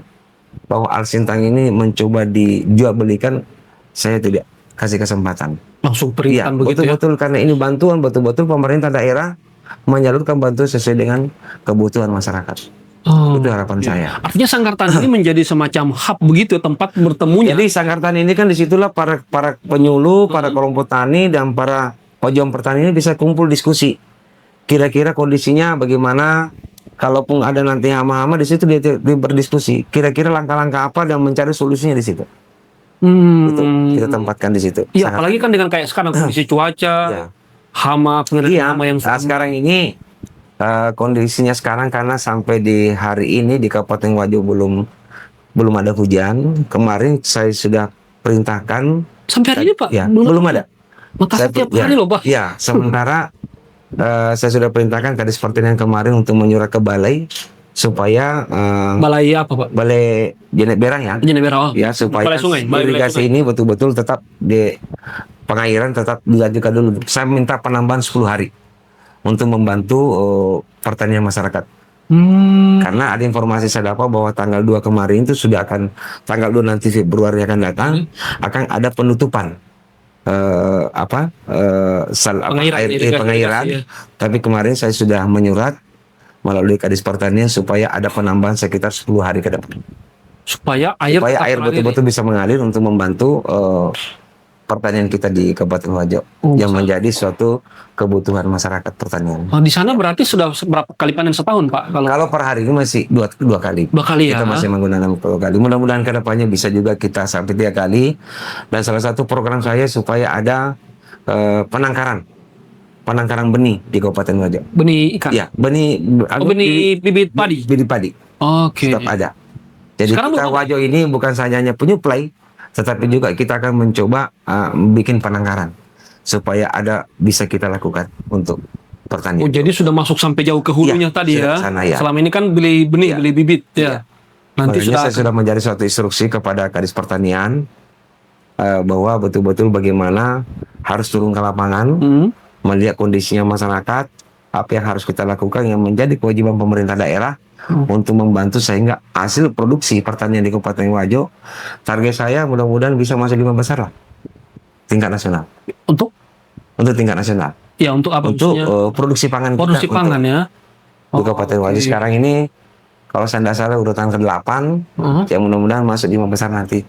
A: bahwa Alsintang ini mencoba dijual belikan, saya tidak kasih kesempatan.
B: Langsung
A: Iya,
B: peringatan begitu ya.
A: betul-betul karena ini bantuan, betul-betul pemerintah daerah menyalurkan bantuan sesuai dengan kebutuhan masyarakat.
B: Oh,
A: Itu harapan
B: iya.
A: saya.
B: Artinya Sanggar Tani ini menjadi semacam hub begitu, tempat bertemunya.
A: Jadi Sanggar Tani ini kan disitulah para penyuluh, para kelompok tani dan para pejuang pertanian ini bisa kumpul diskusi. Kira-kira kondisinya bagaimana? Kalaupun ada nanti hama-hama di situ dia berdiskusi. Kira-kira langkah-langkah apa dan mencari solusinya di situ. Itu kita tempatkan di situ.
B: Iya,
A: Sangat-
B: apalagi kan dengan kayak sekarang kondisi cuaca,
A: Iya.
B: hama, pengendalian
A: Iya.
B: hama yang
A: Nah, sekarang ini kondisinya sekarang karena sampai di hari ini di Kabupaten Wajo belum ada hujan. Kemarin saya sudah perintahkan.
B: sampai hari ini Pak
A: Ya, belum ada.
B: Makassar tiap hari loh Pak.
A: Ya, sementara saya sudah perintahkan Kadis Pertanian kemarin untuk menyurat ke balai supaya
B: Balai apa Pak?
A: balai Jenet Berang ya,
B: Jenis merah.
A: ya supaya
B: Balai sungai, balai
A: irigasi
B: sungai.
A: ini betul-betul tetap di pengairan tetap dilanjutkan dulu. Saya minta penambahan 10 hari untuk membantu pertanian masyarakat. Karena ada informasi saya dapat bahwa tanggal 2 kemarin itu sudah akan tanggal 2 nanti Februari akan datang akan ada penutupan
B: Pengairan,
A: pengairan.
B: irigasi, ya.
A: Tapi kemarin saya sudah menyurat melalui Kadis Pertanian supaya ada penambahan sekitar 10 hari ke depan.
B: Supaya air
A: Supaya
B: tetap
A: air
B: mengalir.
A: betul-betul bisa mengalir untuk membantu pertanian kita di Kabupaten Wajo yang menjadi suatu kebutuhan masyarakat pertanian.
B: Oh, di sana berarti sudah berapa kali panen setahun Pak?
A: Kalau per hari ini masih dua kali.
B: 2 kali ya.
A: Kita masih menggunakan 2 kali. Mudah-mudahan ke depannya bisa juga kita sampai 3 kali. Dan salah satu program saya supaya ada penangkaran benih di Kabupaten Wajo.
B: Benih ikan.
A: Ya, benih
B: bibit padi.
A: Bibit padi
B: Oke.
A: tetap ada. Jadi
B: Sekarang
A: kita
B: belum
A: Wajo ini bukan saja hanya penyuplai, tetapi juga kita akan mencoba bikin penangkaran supaya ada bisa kita lakukan untuk pertanian.
B: Oh, jadi sudah masuk sampai jauh ke hulunya
A: Iya,
B: tadi
A: sudah
B: ya.
A: ke sana, ya.
B: Selama ini kan beli benih,
A: Iya.
B: beli bibit ya.
A: Iya.
B: Nanti
A: Makanya saya
B: sudah
A: sudah menjadi suatu instruksi kepada Kadis Pertanian bahwa betul-betul bagaimana harus turun ke lapangan, melihat kondisinya masyarakat, apa yang harus kita lakukan yang menjadi kewajiban pemerintah daerah untuk membantu sehingga hasil produksi pertanian di Kabupaten Wajo, target saya mudah-mudahan bisa masuk 5 besar lah tingkat nasional.
B: untuk
A: Tingkat nasional.
B: ya untuk apa
A: Untuk
B: maksudnya?
A: produksi pangan
B: Produksi
A: kita
B: pangan ya.
A: untuk di Kabupaten Wajo
B: oke.
A: sekarang ini kalau saya tidak salah urutan ke-8 ya mudah-mudahan masuk 5 besar nanti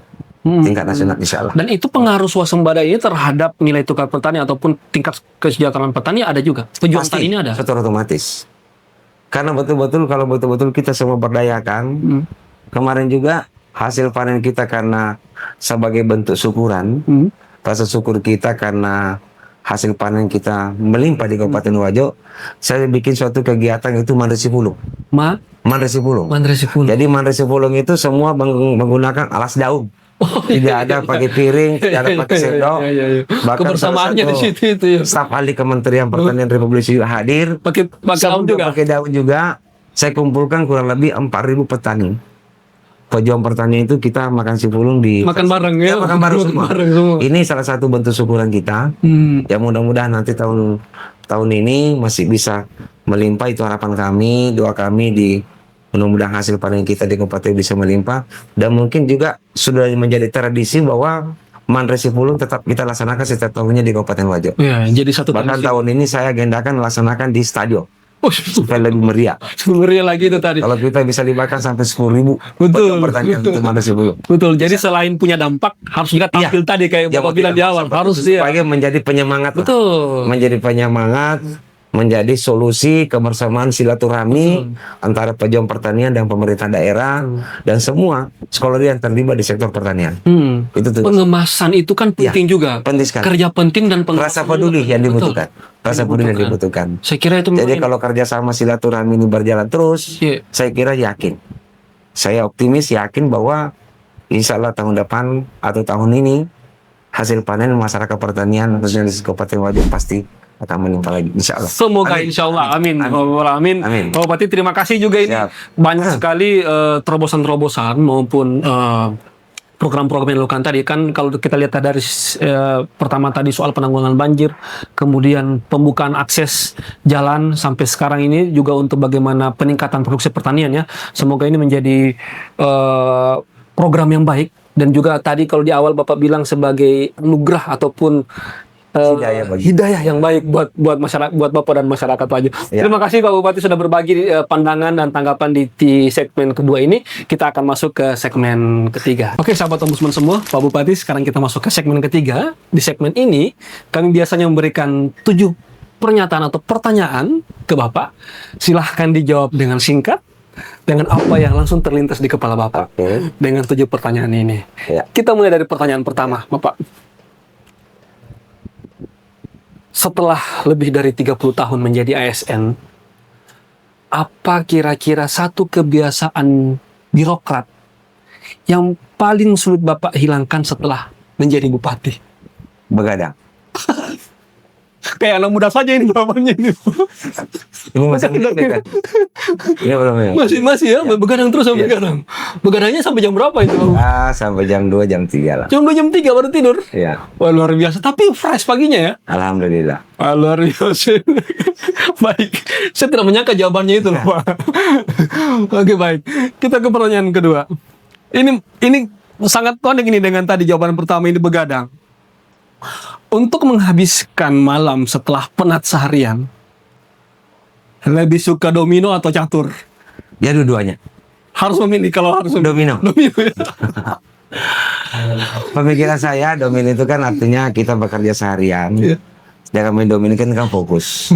A: tingkat nasional insya Allah.
B: Dan itu pengaruh swasembada ini terhadap nilai tukar petani ataupun tingkat kesejahteraan petani ada juga. Pejuang
A: Pasti,
B: tani ini ada.
A: secara otomatis. Karena betul-betul kalau betul-betul kita semua berdayakan, kemarin juga hasil panen kita karena sebagai bentuk syukuran, rasa syukur kita karena hasil panen kita melimpah di Kabupaten Wajo, saya bikin suatu kegiatan itu Mandresi Pulung. Mandresi Pulung.
B: Mandresi Pulung.
A: Jadi Mandresi Pulung itu semua menggunakan alas daun. Tidak ada pakai piring, tidak ada pakai sendok. Bahkan
B: Kebersamaannya
A: salah
B: di
A: satu
B: situ itu ya.
A: staf ahli Kementerian Pertanian Republik Indonesia hadir.
B: Pakai daun juga.
A: Pakai daun juga. Saya kumpulkan kurang lebih 4.000 petani. Pejuang pertanian itu kita makan sipulung di
B: Makan bareng ya.
A: makan bareng semua.
B: Bareng semua.
A: Ini salah satu bentuk syukuran kita. Ya mudah-mudahan nanti tahun ini masih bisa melimpah, itu harapan kami, doa kami di mudah-mudahan hasil panen kita di Kabupaten bisa melimpah, dan mungkin juga sudah menjadi tradisi bahwa Mandresi Pulung tetap kita laksanakan setiap tahunnya di Kabupaten Wajo.
B: Ya, jadi satu
A: Bahkan tahun ini saya agendakan laksanakan di stadion
B: Oh,
A: supaya lebih meriah.
B: sumbernya lagi itu tadi.
A: Kalau kita bisa libatkan sampai 10.000
B: Betul,
A: pertanian
B: betul.
A: untuk Mandresi Pulung.
B: Betul. Jadi selain punya dampak, harus juga tampil tadi kayak Bapak bilang di awal. Harus ya.
A: supaya menjadi penyemangat lah.
B: Betul.
A: Menjadi penyemangat, menjadi solusi kebersamaan silaturahmi antara pejuang pertanian dan pemerintah daerah dan semua sekolah yang terlibat di sektor pertanian. Itu tuh
B: Pengemasan itu kan penting juga.
A: penting sekali.
B: Kerja penting dan pengemasan.
A: Rasa peduli yang
B: Betul.
A: dibutuhkan. Rasa peduli yang dibutuhkan.
B: Saya kira itu
A: Jadi
B: mungkin-
A: kalau kerjasama silaturahmi ini berjalan terus,
B: Iya.
A: saya kira yakin. Saya optimis yakin bahwa insya Allah tahun depan atau tahun ini hasil panen masyarakat pertanian khususnya di Kabupaten Wajo pasti akan melimpah lagi insya Allah.
B: Semoga
A: Amin.
B: insya Allah, amin.
A: Amin.
B: Amin.
A: Amin.
B: Pak Bupati terima kasih juga ini
A: Siap.
B: banyak sekali terobosan-terobosan maupun program-program yang dilakukan tadi kan kalau kita lihat dari pertama tadi soal penanggulangan banjir, kemudian pembukaan akses jalan sampai sekarang ini juga untuk bagaimana peningkatan produksi pertanian ya. Semoga ini menjadi program yang baik dan juga tadi kalau di awal Bapak bilang sebagai anugerah ataupun hidayah yang baik buat masyarakat, buat Bapak dan masyarakat Wajo.
A: Ya.
B: Terima kasih Pak Bupati sudah berbagi pandangan dan tanggapan di segmen kedua ini. Kita akan masuk ke segmen ketiga. Oke, sahabat Ombudsman semua, Pak Bupati, sekarang kita masuk ke segmen ketiga. Di segmen ini kami biasanya memberikan 7 pernyataan atau pertanyaan ke Bapak. Silahkan dijawab dengan singkat, dengan apa yang langsung terlintas di kepala Bapak.
A: Oke.
B: Dengan 7 pertanyaan ini.
A: Ya.
B: Kita mulai dari pertanyaan pertama, Bapak. Setelah lebih dari 30 tahun menjadi ASN, apa kira-kira satu kebiasaan birokrat yang paling sulit Bapak hilangkan setelah menjadi bupati?
A: Begadang.
B: Kayak anak muda saja ini jawabannya ini.
A: Ibu masih muda kan? Iya belum ya?
B: Masih ya, begadang terus sampai begadang. Begadangnya sampai jam berapa itu?
A: Sampai jam 2, jam 3 lah.
B: Jam 2, jam 3 baru tidur?
A: Iya.
B: Wah, luar biasa. Tapi fresh paginya ya?
A: Alhamdulillah.
B: Wah, luar biasa. Baik. Saya tidak menyangka jawabannya itu loh, Pak. Oke, baik. Kita ke pertanyaan kedua. Ini sangat unik ini dengan tadi jawaban pertama ini begadang. Untuk menghabiskan malam setelah penat seharian, lebih suka domino atau catur?
A: Ya dua-duanya.
B: Harus memilih kalau harus
A: Domino.
B: Domino ya.
A: Pemikiran saya domino itu kan artinya kita bekerja seharian.
B: Iya.
A: Jangan main domino kan fokus.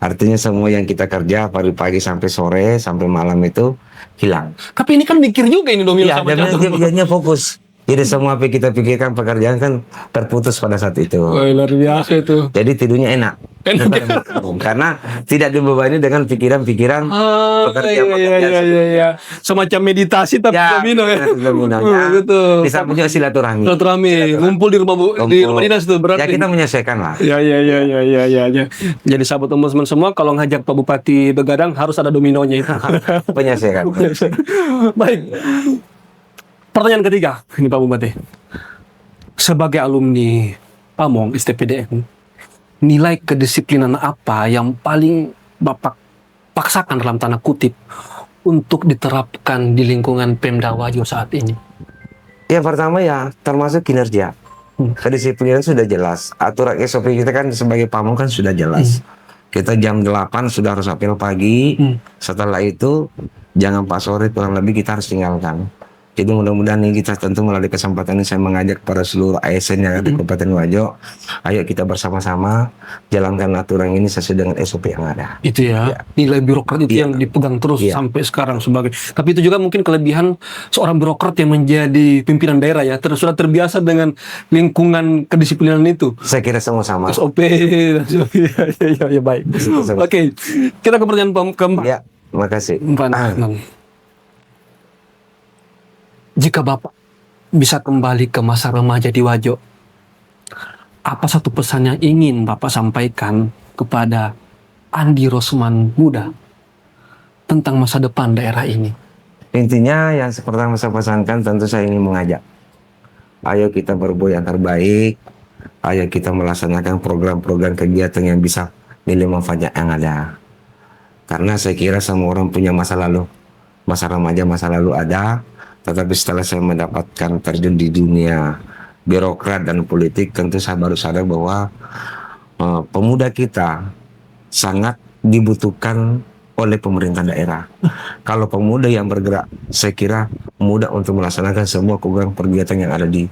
A: Artinya semua yang kita kerja dari pagi sampai sore sampai malam itu hilang.
B: Tapi ini kan mikir juga ini domino
A: Iya,
B: sama
A: dan
B: catur.
A: dia fokus. Jadi semua apa yang kita pikirkan pekerjaan kan terputus pada saat itu.
B: Wah, luar biasa itu.
A: Jadi tidurnya enak. Karena tidak dibebani dengan pikiran-pikiran
B: Iya. Semacam meditasi tapi domino ya.
A: Dominonya.
B: Betul.
A: Bisa punya silaturahmi.
B: Silaturahmi, ngumpul di rumah dinas itu berarti.
A: Ya kita menyesuaikan lah.
B: Ya. Jadi sahabat Ombudsman semua, kalau ngajak Pak Bupati begadang harus ada dominonya itu.
A: Menyesuaikan.
B: Baik. Pertanyaan ketiga, ini Pak Bupati. Sebagai alumni Pamong STPDN, nilai kedisiplinan apa yang paling Bapak paksakan dalam tanda kutip untuk diterapkan di lingkungan Pemda Wajo saat ini?
A: Yang pertama ya termasuk kinerja. Kedisiplinan sudah jelas. Aturan SOP kita kan sebagai pamong kan sudah jelas. Kita jam 8 sudah harus apel pagi. Setelah itu jangan pas sore kurang lebih kita harus tinggalkan. Jadi mudah-mudahan ini kita tentu melalui kesempatan ini saya mengajak para seluruh ASN yang ada di Kabupaten Wajo, ayo kita bersama-sama jalankan aturan ini sesuai dengan SOP yang ada.
B: Itu ya, nilai birokrat itu yang dipegang terus sampai sekarang sebagai. Tapi itu juga mungkin kelebihan seorang birokrat yang menjadi pimpinan daerah ya, sudah terbiasa dengan lingkungan kedisiplinan itu.
A: Saya kira sama-sama.
B: SOP, ya baik. Oke, kita ke pertanyaan keempat.
A: Ya, terima kasih.
B: Jika Bapak bisa kembali ke masa remaja di Wajo, apa satu pesan yang ingin Bapak sampaikan kepada Andi Rosman muda tentang masa depan daerah ini?
A: Intinya yang pertama saya pesankan tentu saya ingin mengajak. Ayo kita berbuat yang terbaik. Ayo kita melaksanakan program-program kegiatan yang bisa nilai manfaat yang ada. Karena saya kira semua orang punya masa lalu. Masa remaja, masa lalu ada. Tetapi setelah saya mendapatkan terjun di dunia birokrat dan politik, tentu saya baru sadar bahwa pemuda kita sangat dibutuhkan oleh pemerintah daerah. Kalau pemuda yang bergerak, saya kira mudah untuk melaksanakan semua program kegiatan yang ada di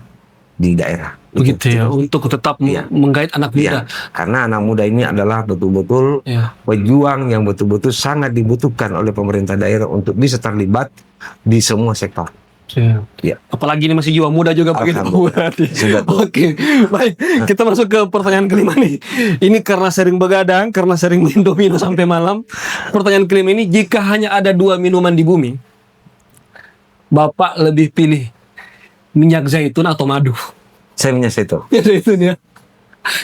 A: daerah.
B: Begitu ya, untuk tetap menggait anak muda.
A: Karena anak muda ini adalah betul-betul pejuang yang betul-betul sangat dibutuhkan oleh pemerintah daerah untuk bisa terlibat di semua sektor.
B: Apalagi ini masih jiwa muda juga begitu. Oke, baik. Kita masuk ke pertanyaan kelima nih. Ini karena sering begadang, karena sering main domino sampai malam. Pertanyaan kelima ini, jika hanya ada 2 minuman di bumi, Bapak lebih pilih minyak zaitun atau madu?
A: Saya minyak zaitun.
B: Minyak zaitun ya.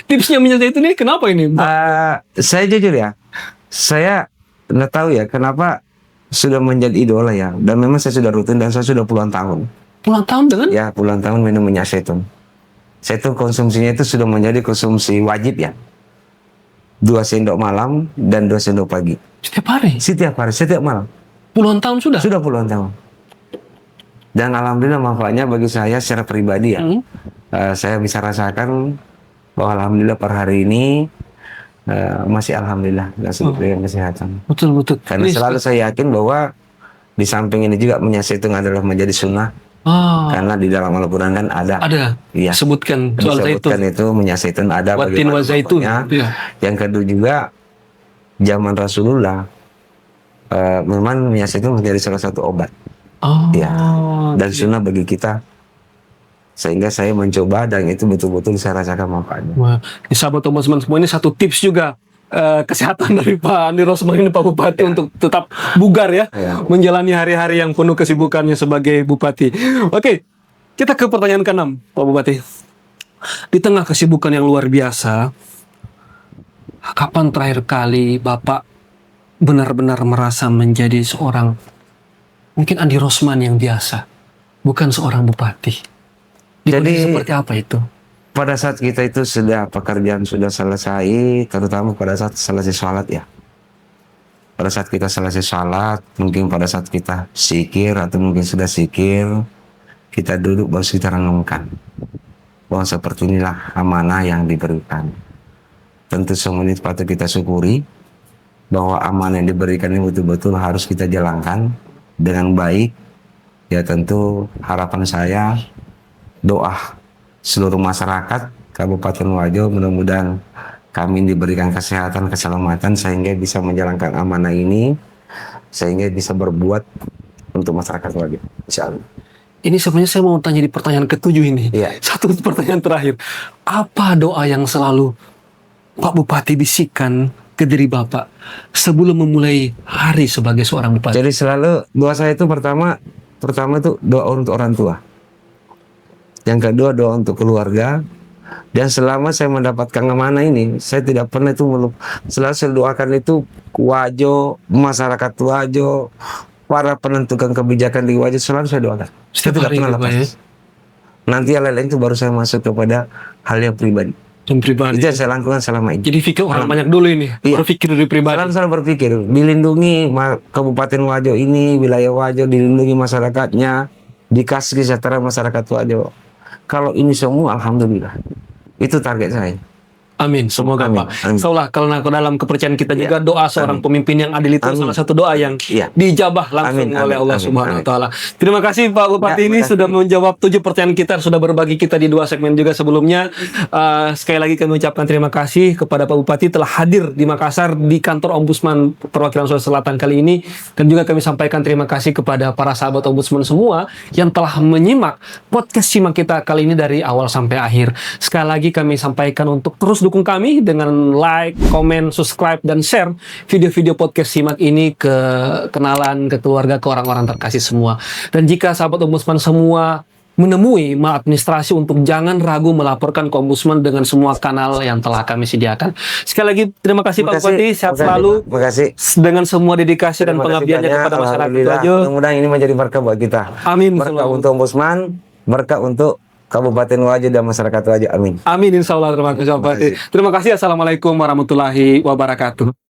B: Tipsnya minyak zaitun ini kenapa ini?
A: Saya jujur ya, saya nggak tahu ya kenapa sudah menjadi idola ya. Dan memang saya sudah rutin dan saya sudah puluhan tahun.
B: Puluhan tahun dengan?
A: Ya, puluhan tahun minum minyak zaitun. Zaitun konsumsinya itu sudah menjadi konsumsi wajib ya. 2 sendok malam dan 2 sendok pagi.
B: Setiap hari?
A: Setiap hari, setiap malam.
B: Puluhan tahun sudah?
A: Sudah puluhan tahun. Dan alhamdulillah manfaatnya bagi saya secara pribadi ya. Saya bisa rasakan bahwa alhamdulillah per hari ini masih alhamdulillah nggak sulit dengan kesehatan.
B: Betul.
A: Karena
B: Ini
A: selalu saya yakin bahwa di samping ini juga menyaksikan adalah menjadi sunnah. Karena di dalam Al-Quran kan ada ya,
B: sebutkan soal
A: disebutkan
B: zaitun.
A: itu menyaksikan ada
B: Watin wa zaitun.
A: pokoknya.
B: Iya.
A: Yang kedua juga zaman Rasulullah memang menyaksikan menjadi salah satu obat. Ya, dan sunnah bagi kita, sehingga saya mencoba dan itu betul-betul saya rasakan manfaatnya.
B: Wah, ini sahabat ombudsman semua, ini satu tips juga kesehatan dari Pak Andi Rosman ini, Pak Bupati, untuk tetap bugar ya, menjalani hari-hari yang penuh kesibukannya sebagai Bupati. Oke, kita ke pertanyaan ke-6, Pak Bupati. Di tengah kesibukan yang luar biasa, kapan terakhir kali Bapak benar-benar merasa menjadi seorang mungkin Andi Rosman yang biasa, bukan seorang bupati? Jadi seperti apa itu?
A: Pada saat kita itu sudah pekerjaan sudah selesai, terutama pada saat selesai sholat ya. Pada saat kita selesai sholat, mungkin pada saat kita zikir atau mungkin sudah zikir, kita duduk baru kita renungkan bahwa seperti inilah amanah yang diberikan. Tentu semua ini patut kita syukuri bahwa amanah yang diberikan ini betul-betul harus kita jalankan dengan baik. Ya tentu harapan saya, doa seluruh masyarakat Kabupaten Wajo, mudah-mudahan kami diberikan kesehatan, keselamatan sehingga bisa menjalankan amanah ini, sehingga bisa berbuat untuk masyarakat Wajo, insyaallah.
B: Ini sebenarnya saya mau tanya di pertanyaan ke-7 ini. Satu pertanyaan terakhir. Apa doa yang selalu Pak Bupati bisikkan ke diri Bapak sebelum memulai hari sebagai seorang bupati?
A: Jadi selalu doa saya itu pertama itu doa untuk orang tua. Yang kedua doa untuk keluarga. Dan selama saya mendapatkan amanah ini, saya tidak pernah itu selalu saya doakan itu Wajo, masyarakat Wajo, para penentukan kebijakan di Wajo, selalu saya doakan. Saya tidak pernah lepas. Nanti hal lain itu baru saya masuk kepada hal yang pribadi. Itu yang saya lakukan selama ini.
B: Jadi pikir orang banyak dulu ini, berpikir dari pribadi.
A: Selalu berpikir, dilindungi Kabupaten Wajo ini, wilayah Wajo, dilindungi masyarakatnya, dikasih kesejahteraan masyarakat Wajo. Kalau ini semua, alhamdulillah, itu target saya.
B: Amin, semoga Pak. Insyaallah, karena dalam kepercayaan kita juga doa seorang pemimpin yang adil itu salah satu doa yang dijabah langsung oleh Allah Subhanahu wa taala. Terima kasih Pak Bupati ini sudah menjawab 7 pertanyaan kita, sudah berbagi kita di 2 segmen juga sebelumnya. Sekali lagi kami ucapkan terima kasih kepada Pak Bupati telah hadir di Makassar di kantor Ombudsman Perwakilan Sulawesi Selatan kali ini, dan juga kami sampaikan terima kasih kepada para sahabat Ombudsman semua yang telah menyimak podcast Simak kita kali ini dari awal sampai akhir. Sekali lagi kami sampaikan untuk terus dukung kami dengan like, komen, subscribe, dan share video-video podcast Simak ini ke kenalan, ke keluarga, ke orang-orang terkasih semua. Dan jika sahabat Ombudsman semua menemui maladministrasi, untuk jangan ragu melaporkan ke Ombudsman dengan semua kanal yang telah kami sediakan. Sekali lagi terima kasih Pak Bupati, sehat selalu.
A: Terima kasih
B: Dengan semua dedikasi dan pengabdiannya kepada masyarakat Wajo.
A: Mudah-mudahan ini menjadi berkah buat kita.
B: Amin.
A: Berkah untuk Ombudsman, berkah untuk Kabupaten Wajo dan masyarakat Wajo. Amin.
B: Amin, insya Allah. Terima kasih Pak Bupati. Terima kasih. Assalamualaikum warahmatullahi wabarakatuh.